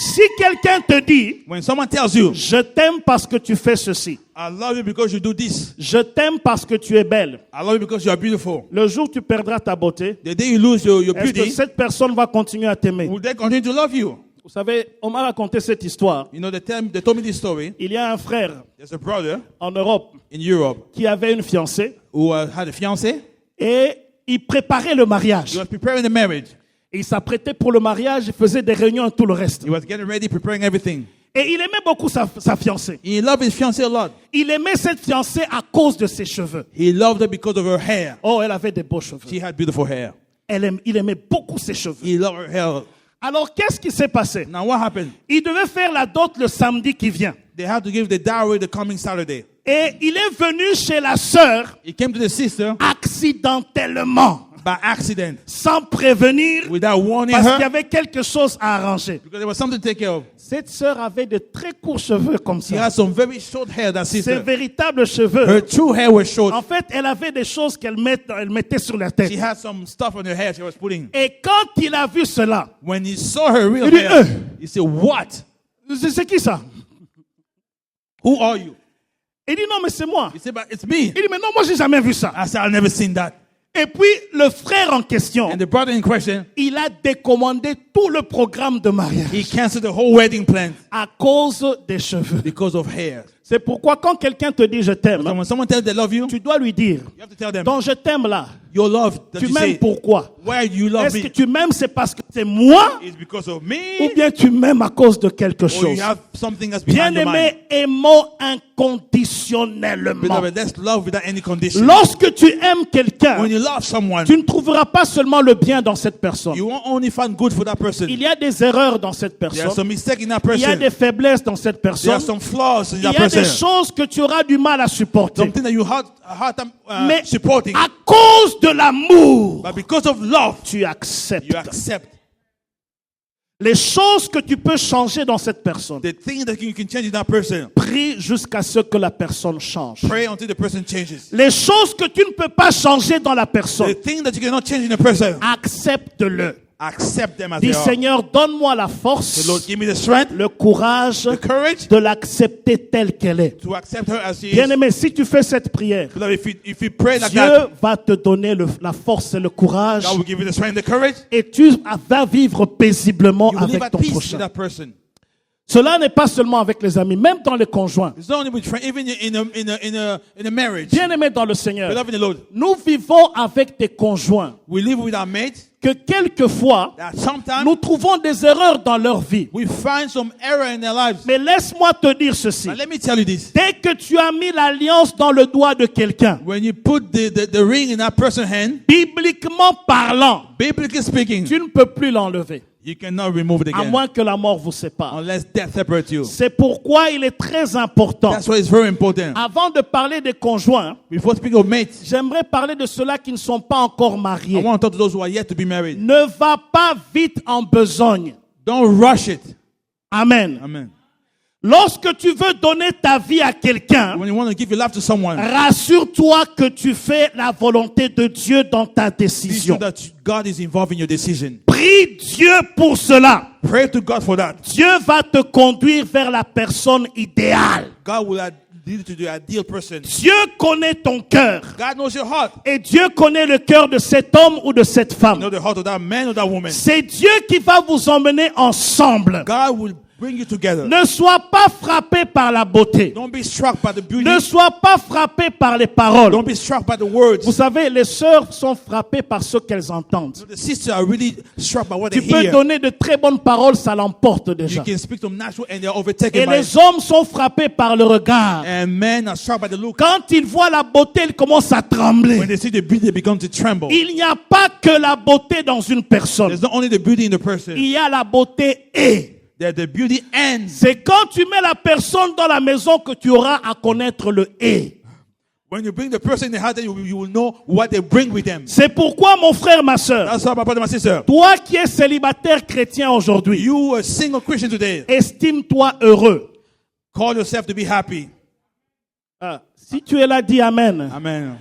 Si quelqu'un te dit, When someone tells you, je t'aime parce que tu fais ceci. I love you because you do this. Je t'aime parce que tu es belle. I love you because you are beautiful. Le jour où tu perdras ta beauté, The day you lose your est-ce que beauty, cette personne va continuer à t'aimer? will they continue to love you? Vous savez, on m'a raconté cette histoire. You know, they told me this story. Il y a un frère There's a brother en Europe in Europe qui avait une fiancée who had a fiancée. et il préparait le mariage. He was preparing the marriage. Il s'apprêtait pour le mariage, il faisait des réunions et tout le reste. He was getting ready, preparing everything. Et il aimait beaucoup sa fiancée. He loved his fiancée a lot. Il aimait cette fiancée à cause de ses cheveux. He loved her because of her hair. Oh, elle avait des beaux cheveux. She had beautiful hair. Il aimait beaucoup ses cheveux. He loved her hair. Alors, qu'est-ce qui s'est passé? Now what happened? Il devait faire la dot le samedi qui vient. They had to give the dowry the coming Saturday. Et il est venu chez la sœur He came to the sister accidentellement, by accident, sans prévenir, without warning parce qu'il y her, avait quelque chose à arranger. because there was something to take care of. Cette sœur avait de très courts cheveux comme She ça. had some very short hair, that Ses sister. véritables cheveux. Her true hair was short. En fait, elle avait des choses qu'elle mettait sur la She tête. had some stuff on her hair she was putting. Et quand il a vu cela, When he saw her real Il dit, hair, he said, what? c'est qui ça? Who are you? Il dit non, mais c'est moi. He said, but it's me. Il dit mais non, moi j'ai jamais vu ça. I said, I've never seen that. Et puis le frère en question, And the brother in question, il a décommandé tout le programme de mariage he canceled the whole wedding plan à cause des cheveux. because of hair. C'est pourquoi quand quelqu'un te dit je t'aime, So when someone tells they love you, tu dois lui dire, you have to tell them, donc je t'aime là, your love that tu you m'aimes say, pourquoi? why do you love Est-ce que me? tu m'aimes c'est parce que c'est moi Is because of ou me? bien tu m'aimes à cause de quelque Or chose? you have something that's behind your mind? Bien-aimé, aimons inconditionnellement. Beloved, that's love without any condition. Lorsque tu aimes quelqu'un, When you love someone, tu ne trouveras pas seulement le bien dans cette personne. you won't only find good for that person. Il y a des erreurs dans cette There are personne. some mistakes in that Il y a person. des faiblesses dans cette There personne. are some flaws in Il that y a des person. choses que tu auras du mal à supporter. Something that you had a hard time Mais supporting. à cause de l'amour, But because of love, tu acceptes. you accept Les choses que tu peux changer dans cette personne. the thing that you can change in that person. Prie jusqu'à ce que la personne change. Pray until the person changes. Les choses que tu ne peux pas changer dans la personne, The thing that you cannot change in a person, accepte-le. accept them as Dis they are. Seigneur, donne-moi la Say, force, Lord, give me the strength, le courage the courage de l'accepter telle qu'elle est. to accept her as she is. Bien-aimé, si tu fais cette prière, Beloved, if you pray like Dieu that, va te donner la force et le courage God will give you the strength, the courage. et tu vas vivre paisiblement You will live avec at ton peace with prochain. that person. Cela n'est pas seulement avec les amis, même dans les conjoints. It's not only with friends, even in a marriage. Bien-aimé dans le Seigneur, Beloved in the Lord, nous vivons avec des conjoints we live with our mates. que quelquefois, That sometimes nous trouvons des erreurs dans leur vie. we find some error in their lives. Mais laisse-moi te dire ceci. But let me tell you this. Dès que tu as mis l'alliance dans le doigt de quelqu'un, When you put the ring in that person's hand, bibliquement parlant, biblically speaking, tu ne peux plus l'enlever, you cannot remove it à again moins que la mort vous sépare. unless death separates you. C'est pourquoi il est très important. That's why it's very important. Avant de parler des conjoints, Before speaking of mates, j'aimerais parler de ceux-là qui ne sont pas encore I mariés. want to talk to those who are yet to be married. Ne va pas vite en besogne. Don't rush it. Amen. Amen. Lorsque tu veux donner ta vie à quelqu'un, When you want to give your life to someone, rassure-toi que tu fais la volonté de Dieu dans ta be sure décision. that God is involved in your decision. Prie Dieu pour cela. Pray to God for that. Dieu va te conduire vers la personne idéale. God will lead you to the ideal person. Dieu connaît ton cœur. God knows your heart. Et Dieu connaît le cœur de cet homme ou de cette You femme. know the heart of that man or that woman. C'est Dieu qui va vous emmener ensemble. God will bring you together. Ne sois pas frappé par la beauté. Don't be struck by the beauty. Ne sois pas frappé par les paroles. Don't be struck by the words. Vous savez, les sœurs sont frappées par ce qu'elles entendent. The sisters are really struck by what they Tu peux hear. donner de très bonnes paroles, ça l'emporte déjà. You can speak to them natural and they're Et overtaken by it. les hommes sont frappés par le regard. And men are struck by the look. Quand ils voient la beauté, ils commencent à trembler. When they see the beauty, they begin to tremble. Il n'y a pas que la beauté dans une personne. There's not only the beauty in the person. Il y a la beauté et. There's the beauty and. C'est quand tu mets la personne dans la maison que tu auras à connaître le et. When you bring the person in the heart, you will know what they bring with them. C'est pourquoi, mon frère, ma soeur, That's why, my brother, my sister. toi qui es célibataire chrétien aujourd'hui, You, a single Christian today, estime-toi heureux. call yourself to be happy. Si tu es là, dis Amen. Amen.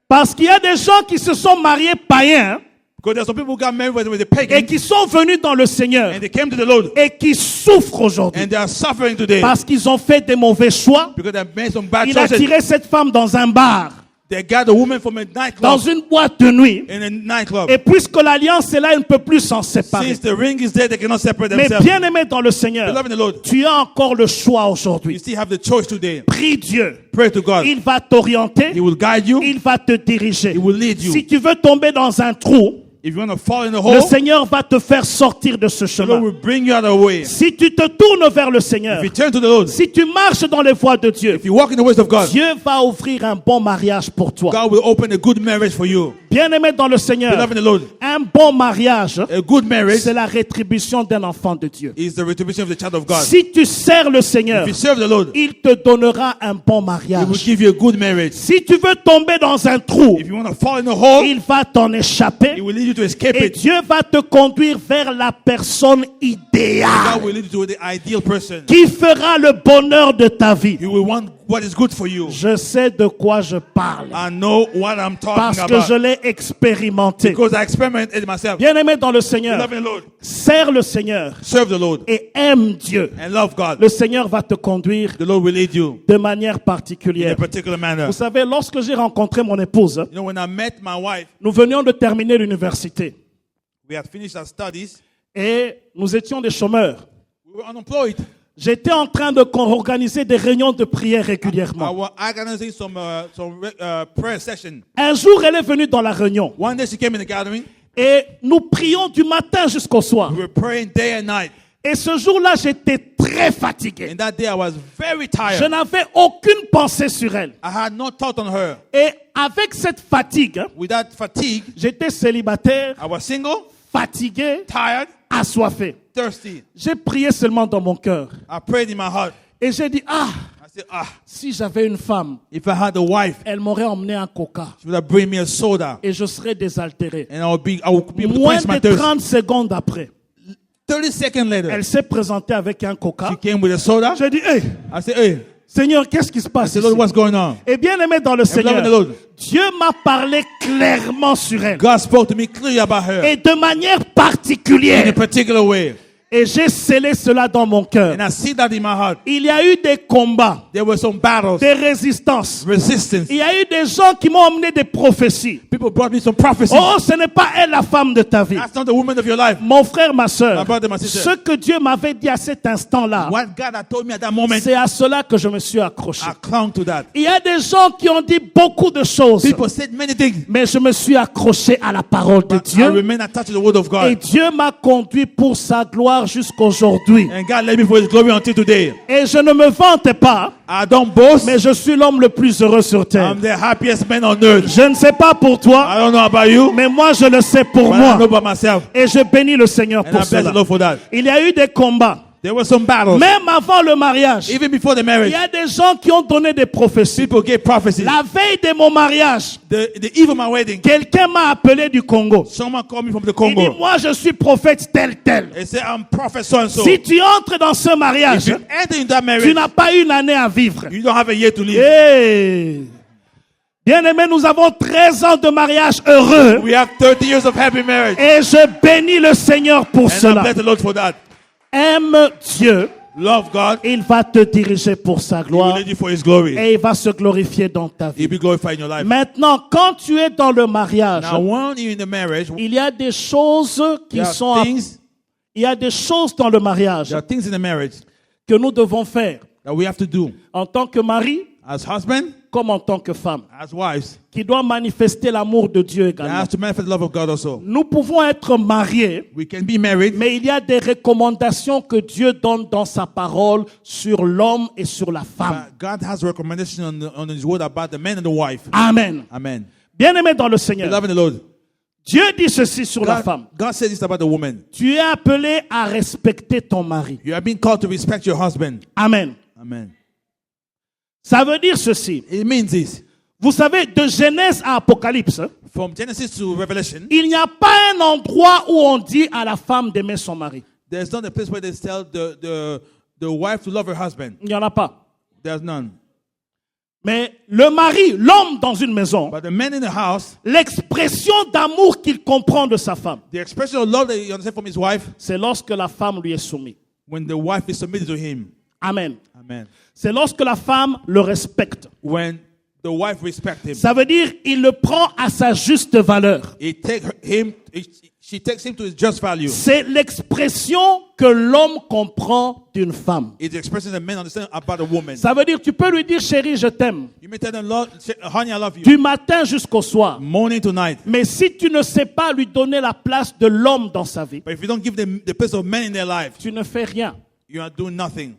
Parce qu'il y a des gens qui se sont mariés païens Because there are some people who got married with the et pagan qui sont venus dans le Seigneur and they came to the Lord et qui souffrent aujourd'hui and they are suffering today parce qu'ils ont fait des mauvais choix. because they made some bad Il a choices. tiré cette femme dans un bar, They got the woman from a dans nightclub une boîte de nuit. in a nightclub. Et puisque l'alliance est là, il ne peut plus s'en séparer. Since the ring is there, they cannot separate Mais themselves. bien aimé dans le Seigneur, Beloved in the Lord, tu as encore le choix you aujourd'hui. still have the choice today. Prie Dieu. Pray to God. Il va t'orienter. He will guide you. Il va te diriger. He will lead you. Si tu veux tomber dans un trou, If you want to fall in the le hole, Seigneur va te faire sortir de ce the Lord chemin. will bring you out of the way. Si tu te tournes vers le Seigneur, If you turn to the Lord, si tu marches dans les voies de Dieu, if you walk in the ways of God, Dieu va ouvrir un bon mariage pour toi. God will open a good marriage for you. Bien-aimé dans le Seigneur, Beloved in the Lord, un bon mariage, a good marriage c'est la rétribution d'un enfant de Dieu. is the retribution of the child of God. Si tu sers le Seigneur, If you serve the Lord, il te donnera un bon He will mariage. give you a good marriage. Si tu veux tomber dans un trou, If you want to fall in the hole, il va t'en He échapper will lead you to escape et it. Dieu va te conduire vers la personne God idéale will lead you to the ideal person. qui fera le bonheur de ta vie. He will want what is good for you. Je sais de quoi je parle I know what I'm parce talking que je about l'ai expérimenté. because I experimented it myself. Bien-aimé dans le Seigneur, Love the Lord, sers le Seigneur serve the Lord, et aime Dieu. and love God. Le Seigneur va te conduire The Lord will lead you de manière in a particulière. particular manner. Vous savez, lorsque j'ai rencontré mon épouse, You know, when I met my wife, nous venions de terminer l'université we had finished our studies. et nous étions des chômeurs. We were unemployed. J'étais en train de organiser des réunions de prière I régulièrement. was organizing some prayer session. Un jour, elle est venue dans la réunion One day she came in the gathering. et nous prions du matin jusqu'au soir. We were praying day and night. Et ce jour-là, j'étais très fatigué. And that day I was very Je tired. n'avais aucune pensée sur elle. I had no thought on her. Et avec cette fatigue, With that fatigue, j'étais célibataire, I was single, fatigué, tired, assoiffé. thirsty. J'ai prié seulement dans mon cœur. I prayed in my heart. Et j'ai dit, I said, si j'avais une femme, if I had a wife, elle m'aurait emmené un coca she would have bring me a soda. et je serais désaltéré. And I would be able to Moins quench my de thirst. 30 secondes après, 30 seconds later, elle s'est présentée avec un she coca. came with a soda. J'ai dit, hey, I said, hey, Seigneur, qu'est-ce qui se I passe said, ici? Lord, what's going on? Et bien aimé dans le beloved in the Seigneur, Lord, Dieu m'a parlé clairement sur elle God spoke to me clearly about her et de manière in a particulière. particular way. Et j'ai scellé cela dans mon cœur. And I see that in my heart. Il y a eu des combats, There were some battles, des résistances. resistance. Il y a eu des gens qui m'ont emmené des prophéties. People brought me some prophecies. Oh, ce n'est pas elle la femme de ta vie. That's not the woman of your life. Mon frère, ma soeur, My brother, my sister. ce que Dieu m'avait dit à cet instant-là, What God had told me at that moment, c'est à cela que je me suis accroché. I clung to that. Il y a des gens qui ont dit beaucoup de choses, People said many things, mais je me suis accroché à la parole de but I Dieu. remain attached to the word of Et God. Dieu m'a conduit pour sa gloire jusqu'aujourd'hui. And God led me for His glory until today. Et je ne me vante pas, I don't boast. mais je suis l'homme le plus heureux sur terre. I'm the happiest man on earth. Je ne sais pas pour toi, I don't know about you, mais moi je le sais pour but I moi. know about myself. Et je bénis le Seigneur And I pour bless cela. the Lord for that. Il y a eu des combats. There were some battles. Même avant le mariage, Even before the il marriage, y a des gens qui ont donné des prophéties. people gave prophecies. La veille de mon mariage, The eve of my wedding, quelqu'un m'a appelé du Congo. someone called me from the Il dit, Congo. moi je suis prophète tel. They said, I'm prophet so and so. Si tu entres dans ce If mariage, you enter in that tu marriage, n'as pas une année à vivre. you don't have a year to live. Hey. Bien-aimés, nous avons 13 ans de mariage heureux. We have 30 years of happy marriage. Et je bénis le Seigneur pour And I cela. bless the Lord for that. Aime Dieu. Love God. Il va te diriger pour sa He will gloire. lead you for His glory. Et il va se glorifier dans ta vie. He'll be glorified in your life. Maintenant, quand tu es dans le mariage, Now, when you're in the marriage, il y a des choses qui there sont... are things, Il y a des choses dans le mariage there are things in the marriage que nous devons faire that we have to do en tant que mari as husband, comme en tant que femme, as wives. qui doit manifester l'amour de Dieu That également. has to manifest the love of God also. Nous pouvons être mariés, We can be married, mais il y a des recommandations que Dieu donne dans sa parole sur l'homme et sur la femme. but God has a recommendation on His word about the man and the wife. Amen. Amen. Bien-aimé dans le Seigneur, Beloved in the Lord, Dieu dit ceci sur la femme. God said this about the woman. Tu es appelé à respecter ton mari. You have been called to respect your husband. Amen. Amen. Ça veut dire ceci. It means this. Vous savez, de Genèse à Apocalypse, From Genesis to Revelation, il n'y a pas un endroit où on dit à la femme d'aimer son mari. there's not a place where they tell the wife to love her husband. Il n'y en a pas. There's none. Mais le mari, l'homme dans une maison, But the man in the house, l'expression d'amour qu'il comprend de sa femme, The expression of love that he understands from his wife, c'est lorsque la femme lui est soumise. when the wife is submitted to him. Amen. Amen. C'est lorsque la femme le respecte. When the wife respects him, Ça veut dire il le prend à sa juste valeur. she takes him to his just value. C'est l'expression que l'homme comprend d'une femme. It's the expression that men understand about a woman. Ça veut dire tu peux lui dire chérie, je t'aime, You may tell them, Lord, honey, I love you. du matin jusqu'au soir. Morning to night. Mais si tu ne sais pas lui donner la place de l'homme dans sa vie, But if you don't give them the place of men in their life, tu ne fais rien. you are doing nothing.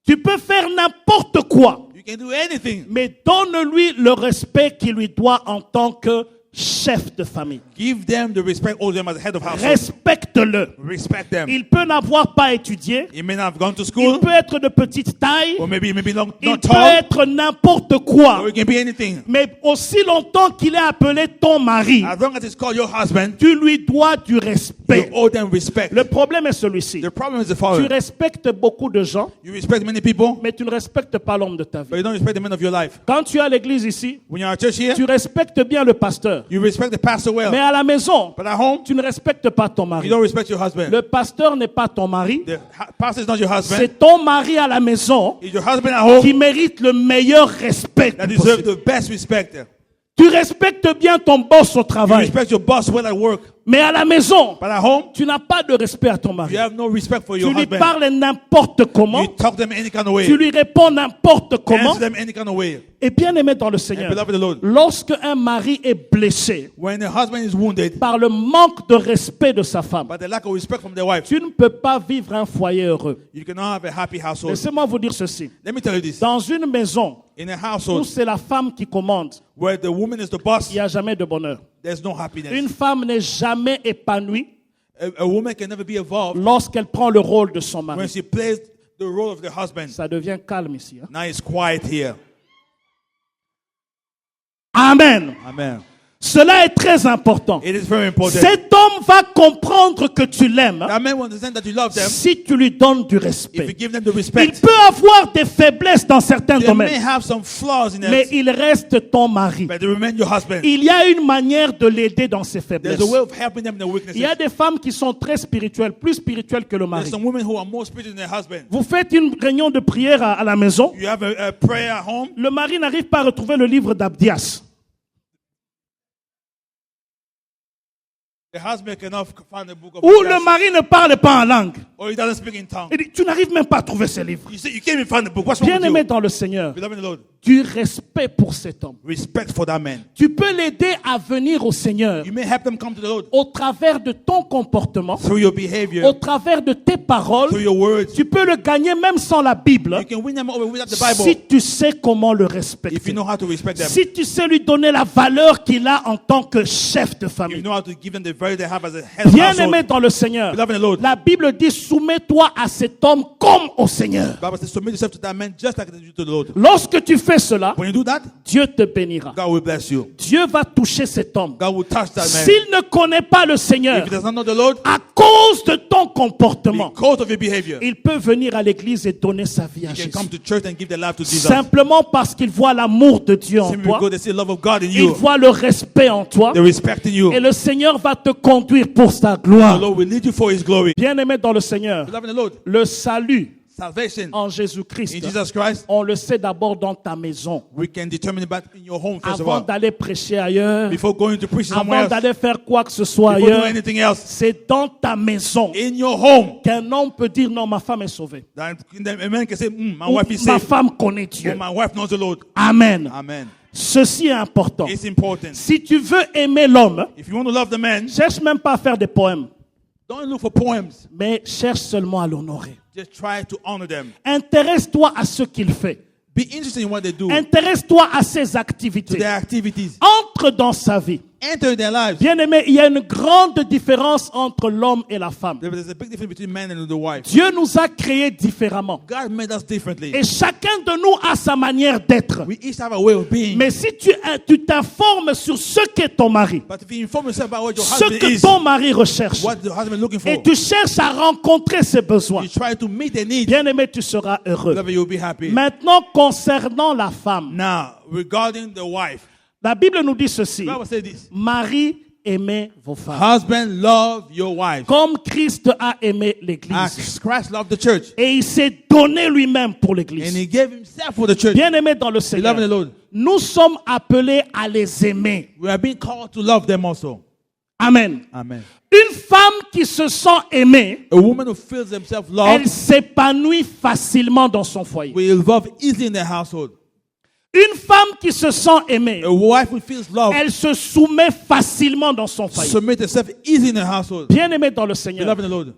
Tu peux faire n'importe quoi, You can do anything. mais donne-lui le respect qu'il lui doit en tant que chef de famille. Give them the respect, hold them as the head of household. Respecte-le. Respect them. Il peut n'avoir pas étudié. He may not have gone to Il school, peut être de petite taille. or maybe not Il peut tall, être n'importe quoi. or it can be anything. Mais aussi longtemps qu'il est appelé ton mari, As long as it's called your husband, tu lui dois du you respect. owe them respect. Le problème est celui-ci. The problem is the Tu following. respectes beaucoup de gens, You respect many people, mais tu ne respectes pas l'homme de ta but vie. you don't respect the men of your life. Quand tu es à l'église ici, When you're at church here, tu respectes bien le pasteur. you respect the pastor well. Mais à la maison, But at home, tu ne respectes pas ton you mari. don't respect your husband. Le pasteur n'est pas ton mari. The pastor is not your husband. C'est ton mari à la maison It's your husband at home qui mérite le meilleur respect. that deserves possible. the best respect. Tu respectes bien ton boss au You travail. respect your boss well at work. Mais à la maison, But at home, tu n'as pas de respect à ton mari. you have no respect for your Tu lui husband. parles n'importe comment. You talk them any kind of way. Tu lui réponds n'importe comment. Answer them any kind of way. Et bien aimé dans le And Seigneur, beloved the Lord, lorsque un mari est blessé when the husband is wounded par le manque de respect de sa femme, by the lack of respect from their wife, tu ne peux pas vivre un foyer heureux. you cannot have a happy household. Laissez-moi vous dire ceci. Let me tell you this. Dans une maison In a où household c'est la femme qui commande, where the woman is the boss, il n'y a jamais de bonheur. there's no happiness. Une femme n'est jamais épanouie A woman can never be involved lorsqu'elle prend le rôle de son when mari. she plays the role of the husband. Ça devient calme ici. Hein? Now it's quiet here. Amen. Amen. Cela est très important. It is very important. Cet homme va comprendre que tu l'aimes hein, That man will understand that you love them si tu lui donnes du if you respect. give them the Il respect. peut avoir des faiblesses dans certains They may domaines, have some flaws in mais it, il reste ton mari. but they remain your husband. Il y a une manière de l'aider dans ses faiblesses. There's a way of helping them in their Il weaknesses. y a des femmes qui sont très spirituelles, plus spirituelles que le There's mari. some women who are more spiritual than their husband. Vous faites une réunion de prière à la maison, You have a prayer at home. le mari n'arrive pas à retrouver le livre d'Abdias. The husband cannot find the book of Ou Isaiah, le mari ne parle pas en langue. or he doesn't speak in tongue. Il dit, tu n'arrives même pas à trouver ce livre. You say you can't even find the book. What's wrong Bien with aimé you? dans le Seigneur, Beloved in the Lord, du respect pour cet homme. respect for that man. Tu peux l'aider à venir au Seigneur You may help them come to the Lord au travers de ton comportement, through your au behavior, travers de tes paroles. through your words. Tu peux le gagner même sans la Bible You can win them over without the si Bible tu sais comment le if you respecter. know how to respect them. Si tu sais lui donner la valeur qu'il a en tant que chef de If you famille. know how to give them the value they have as a head of Bien aimé household. dans le Seigneur, Beloved in the Lord, la Bible dit soumets-toi à cet homme comme au Seigneur. the Bible says submit yourself to that man just like you do to the Lord. Lorsque tu fais cela, When you do that, Dieu te bénira. God will bless you. Dieu va toucher cet homme. God will touch that man. S'il ne connaît pas le Seigneur, If he does not know the Lord, à cause de ton comportement, because of your behavior, il peut venir à l'église et donner sa vie à you can Jésus. come to church and give their life to Jesus. Simplement parce qu'il voit l'amour de Dieu en Simply toi, because they see the love of God in il you. voit le respect en toi, They respect in you. et le Seigneur va te conduire pour sa The gloire. Lord will lead you for His glory. Bien-aimé dans le Seigneur, Beloved in the Lord, le salut salvation en in Jésus-Christ, Jesus Christ, on le sait d'abord dans ta maison. we can determine about in your home first of Avant all. d'aller prêcher ailleurs, Before going to preach somewhere avant else, d'aller faire quoi que ce soit before doing ailleurs, anything else, c'est dans ta maison in your home, qu'un homme peut dire non, ma femme est sauvée. that a man can say, my Ou wife is ma saved, femme connaît or Dieu. my wife knows the Lord. Amen. Amen. Ceci est important. It's important. Si tu veux aimer l'homme, If you want to love the man, cherche même pas à faire des poèmes, don't look for poems. mais cherche seulement à l'honorer. Just try to honor them. Intéresse-toi à ce qu'il fait. Be interested in what they do, Intéresse-toi à ses to activités. their activities. Entre dans sa vie. Enter in their lives. Bien-aimé, il y a une grande différence entre l'homme et la femme. There's a big difference between man and the wife. Dieu nous a créés différemment. God made us differently. Et chacun de nous a sa manière d'être. We each have a way of being. Mais si tu t'informes sur ce qu'est ton mari, But if you inform yourself about what your ce husband que is, ton mari recherche, what the husband is looking for, et tu cherches à rencontrer ses besoins, you try to meet their needs, bien-aimé, tu seras heureux. beloved, you'll be happy. Maintenant, concernant la femme, Now, regarding the wife, la Bible nous dit ceci. the Bible says this. Marie, aimez vos femmes. Husband, love your wife. Comme Christ a aimé l'église. As Christ loved the church. Et il s'est donné lui-même pour And l'église. he gave himself for the church. Bien-aimés dans le Seigneur, Beloved in the Lord. nous sommes appelés à les aimer. We are being called to love them also. Amen. Amen. Une femme qui se sent aimée, A woman who feels themselves elle loved s'épanouit facilement dans son foyer. will love easily in their household. Une femme qui se sent aimée, A wife who feels loved elle se soumet facilement dans son foyer. submit herself easily in her household. Bien-aimés dans le Seigneur, Beloved in the Lord.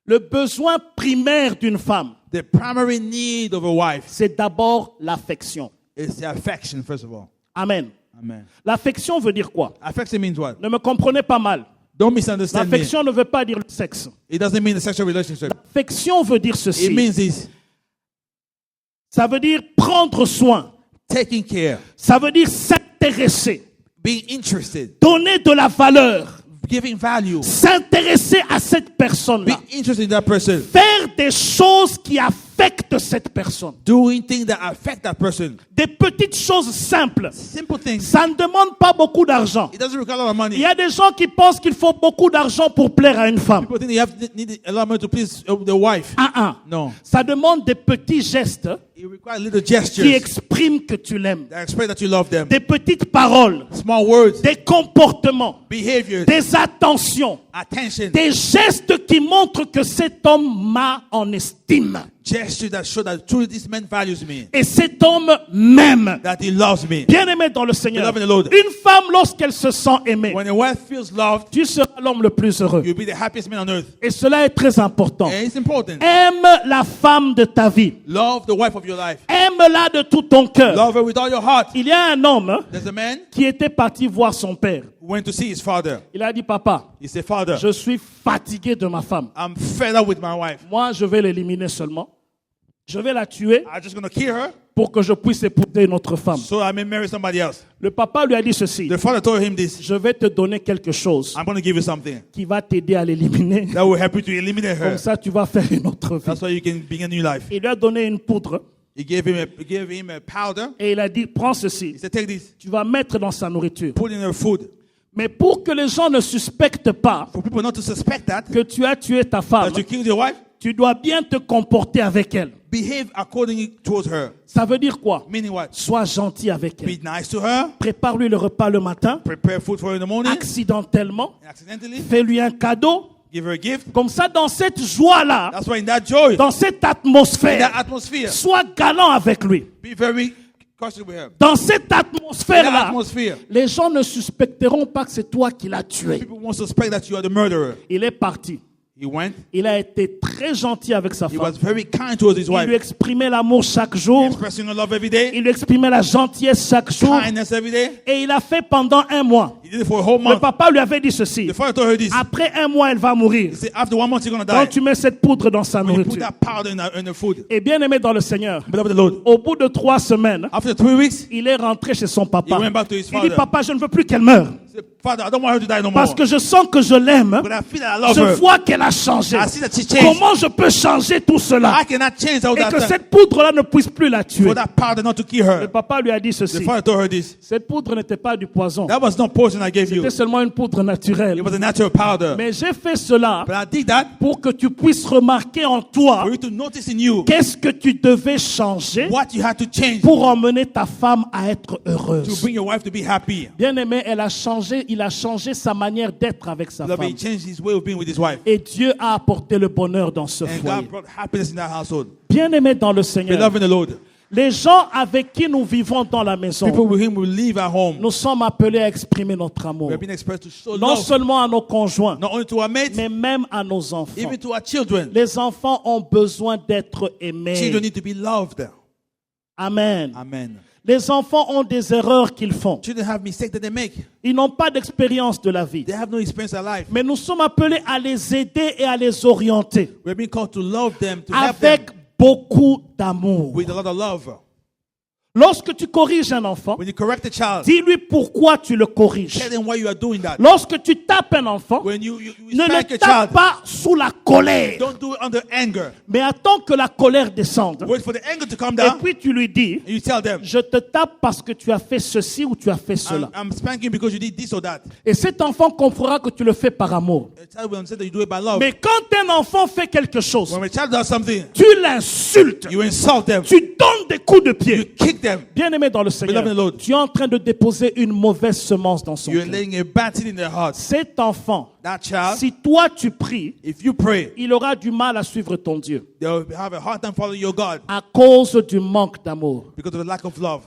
le besoin primaire d'une femme, The primary need of a wife c'est d'abord l'affection. is the affection, first of all. Amen. Amen. L'affection veut dire quoi? Affection means what? Ne me comprenez pas mal. Don't misunderstand me. L'affection ne veut pas dire le sexe. It doesn't mean a sexual relationship. L'affection veut dire It ceci. means this. Ça veut dire prendre soin. Taking care, Ça veut dire s'intéresser. being interested, Donner de la valeur. giving value, S'intéresser à cette personne-là. being interested in that person, Faire des choses qui affectent cette personne. doing things that affect that person. Des petites choses simples. Simple things. Ça ne demande pas beaucoup d'argent. It doesn't require a lot of money. Il y a des gens qui pensent qu'il faut beaucoup d'argent pour plaire à une femme. People think they need a lot of money to please the wife. No. Ça demande des petits gestes It requires little qui gestures expriment que tu l'aimes. that express that you love them. Des petites paroles, Small words, des comportements, behaviors, des attentions, attention, des gestes qui montrent que cet homme m'a en estime. gestures that show that truly this man values me, Et cet homme m'aime. that he loves me. Bien-aimé dans le Seigneur, Beloved in the Lord. une femme, lorsqu'elle se sent aimée, When a wife feels loved, tu seras l'homme le plus heureux. you'll be the happiest man on earth. Et cela est très important. And it's important. Aime la femme de ta vie. Love the wife of your life. Aime-la de tout ton cœur. Love her with all your heart. Il y a un homme There's a man qui était parti voir son père. who went to see his father. Il a dit, papa, He said, Father, je suis fatigué de ma femme. I'm fed up with my wife. Moi, je vais l'éliminer seulement. Je vais la tuer I'm just going to kill her pour que je puisse épouser une autre femme. so I may marry somebody else. Le papa lui a dit ceci. The father told him this. Je vais te donner quelque chose I'm going to give you something qui va t'aider à l'éliminer. that will help you to eliminate her. Comme ça, tu vas faire une autre vie. That's why you can begin a new life. Il lui a donné une poudre He gave him a powder. et il a dit, prends ceci. He said, take this, Tu vas mettre dans sa nourriture. put it in her food. Mais pour que les gens ne suspectent pas For people not to suspect that que tu as tué ta femme, you killed your wife, tu dois bien te comporter avec elle. behave accordingly towards her. Ça veut dire quoi? Meaning what? Sois gentil avec elle. Be nice to her. Prépare-lui le repas le matin, Prepare food for her in the morning. accidentellement. Accidentally, Fais-lui un cadeau. give her a gift. Comme ça, dans cette joie-là, That's why in that joy, dans cette in atmosphère, that atmosphere, sois galant avec lui. be very cautious with her. Dans cette In that atmosphère-là, atmosphere, les gens ne suspecteront pas que c'est toi qui l'as tué. people won't suspect that you are the murderer. Il est parti. He went. Il a été très gentil avec sa He femme. was very kind towards his Il lui wife. exprimait l'amour chaque jour. Expressing her love every day. Il lui exprimait la gentillesse chaque jour. Kindness every day. Et il a fait pendant un mois. He did it for a whole Le month. papa lui avait dit ceci. The father told her this. Après un mois, elle va mourir. He said, after 1 month, you're going to Donc die. tu mets cette poudre dans sa When you put nourriture. that powder in the food. Et bien aimé dans le Seigneur, Beloved the Lord. au bout de 3 semaines, After 3 weeks, il est rentré chez son papa. he went back to his Il dit, father. papa, je ne veux plus qu'elle meure. He said, Father, I don't want her to die no more. Parce que je sens que je l'aime. But I feel that I love Je her. vois qu'elle a changé. I see that she changed. Comment je peux changer tout cela? I cannot change all Et that que time. cette poudre-là ne puisse plus la tuer. For that powder not to kill Le her. papa lui a dit The ceci. father told her this. Cette poudre n'était pas du poison. That was not poison I gave you. C'était seulement une poudre naturelle. It was a natural powder. Mais j'ai fait cela But I did that pour que tu puisses remarquer en toi for you to notice in you qu'est-ce que tu devais changer what you had to change pour emmener ta femme à être to heureuse. bring your wife to be happy. Bien aimé, il a changé sa manière d'être avec sa Love, he femme. changed his way of being with his wife. Et Dieu a apporté le bonheur dans ce And foyer. God brought happiness in that household. Bien aimé dans le Seigneur, Beloved in the Lord. les gens avec qui nous vivons dans la maison, People with him will live at home. nous sommes appelés à exprimer notre amour. We have been expressed to show Non love, seulement à nos conjoints, not only to our mates, mais même à nos enfants. even to our children. Les enfants ont besoin d'être aimés. Children need to be loved. Amen. Amen. Les enfants ont des erreurs qu'ils font. Children have mistakes that they make. Ils n'ont pas d'expérience de la vie. They have no experience in life. Mais nous sommes appelés à les aider et à les orienter We have been called to love them, to help avec them beaucoup d'amour. with a lot of love. Lorsque tu corriges un enfant, when you correct a child, dis-lui pourquoi tu le corriges. tell them why you are doing that. Lorsque tu tapes un enfant, When you ne spank le a tape child, pas sous la colère, don't do it under anger. mais attends que la colère descende. Wait for the anger to come Et down, puis tu lui dis, and you tell them, je te tape parce que tu as fait ceci ou tu as fait cela. I'm spanking because you did this or that. Et cet enfant comprendra que tu le fais par amour. A child will understand that you do it by love. Mais quand un enfant fait quelque chose, When a child does something, tu l'insultes, you insult them, tu donnes des coups de you pied. kick them, Bien-aimé dans le Seigneur, Beloved Lord. tu es en train de déposer une mauvaise semence dans son you're cœur. laying a bad seed in their hearts. Cet enfant, That child, si toi tu pries, if you pray, il aura du mal à suivre ton Dieu they'll have a hard time following your God à cause du manque d'amour. because of the lack of love.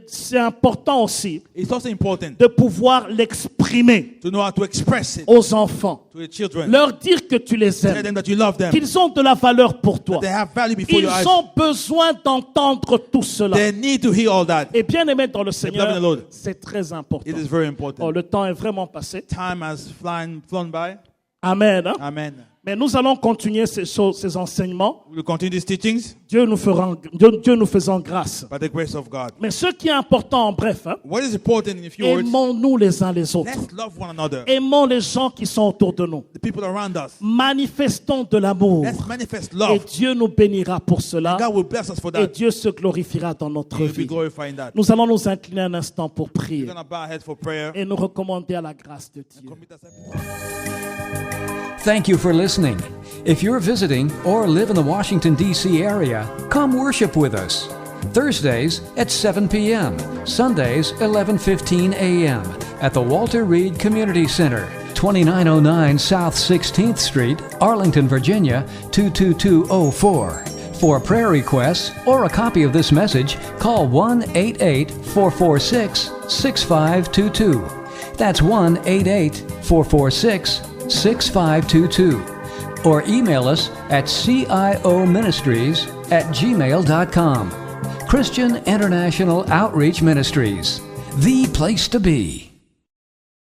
C'est important aussi It's also important de pouvoir l'exprimer to know how to express it aux enfants. to the children. Leur dire que tu les Tell aimes, them that you love them, qu'ils ont de la valeur pour toi. that they have value before your eyes. Ils ont besoin d'entendre tout cela. They need to hear all that. Et bien aimé dans le Seigneur, Beloved Lord. c'est très important. It is very Oh, important. le temps est vraiment passé. Time has flown by. Amen. Hein? Amen. Mais nous allons continuer ces enseignements. We will continue these teachings Dieu nous faisant grâce. by the grace of God. Mais ce qui est important en bref, hein, What is important in a few words? aimons-nous les uns les autres. Let's love one another. Aimons les gens qui sont autour de nous. The people around us. Manifestons de l'amour. Let's manifest Et love. Dieu nous bénira pour cela. God will bless us for Et that. Dieu se glorifiera dans notre He will be vie. glorified in that. Nous allons nous incliner un instant pour We're prier going to bow our heads for prayer. et nous recommander à la grâce de Dieu. Commit ourselves. Thank you for listening. If you're visiting or live in the Washington, D.C. area, come worship with us. Thursdays at 7 p.m., Sundays 11:15 a.m. at the Walter Reed Community Center, 2909 South 16th Street, Arlington, Virginia 22204. For prayer requests or a copy of this message, call 1-888-446-6522. That's 1-888-446-6522. Or email us at cioministries@gmail.com. Christian International Outreach Ministries, the place to be.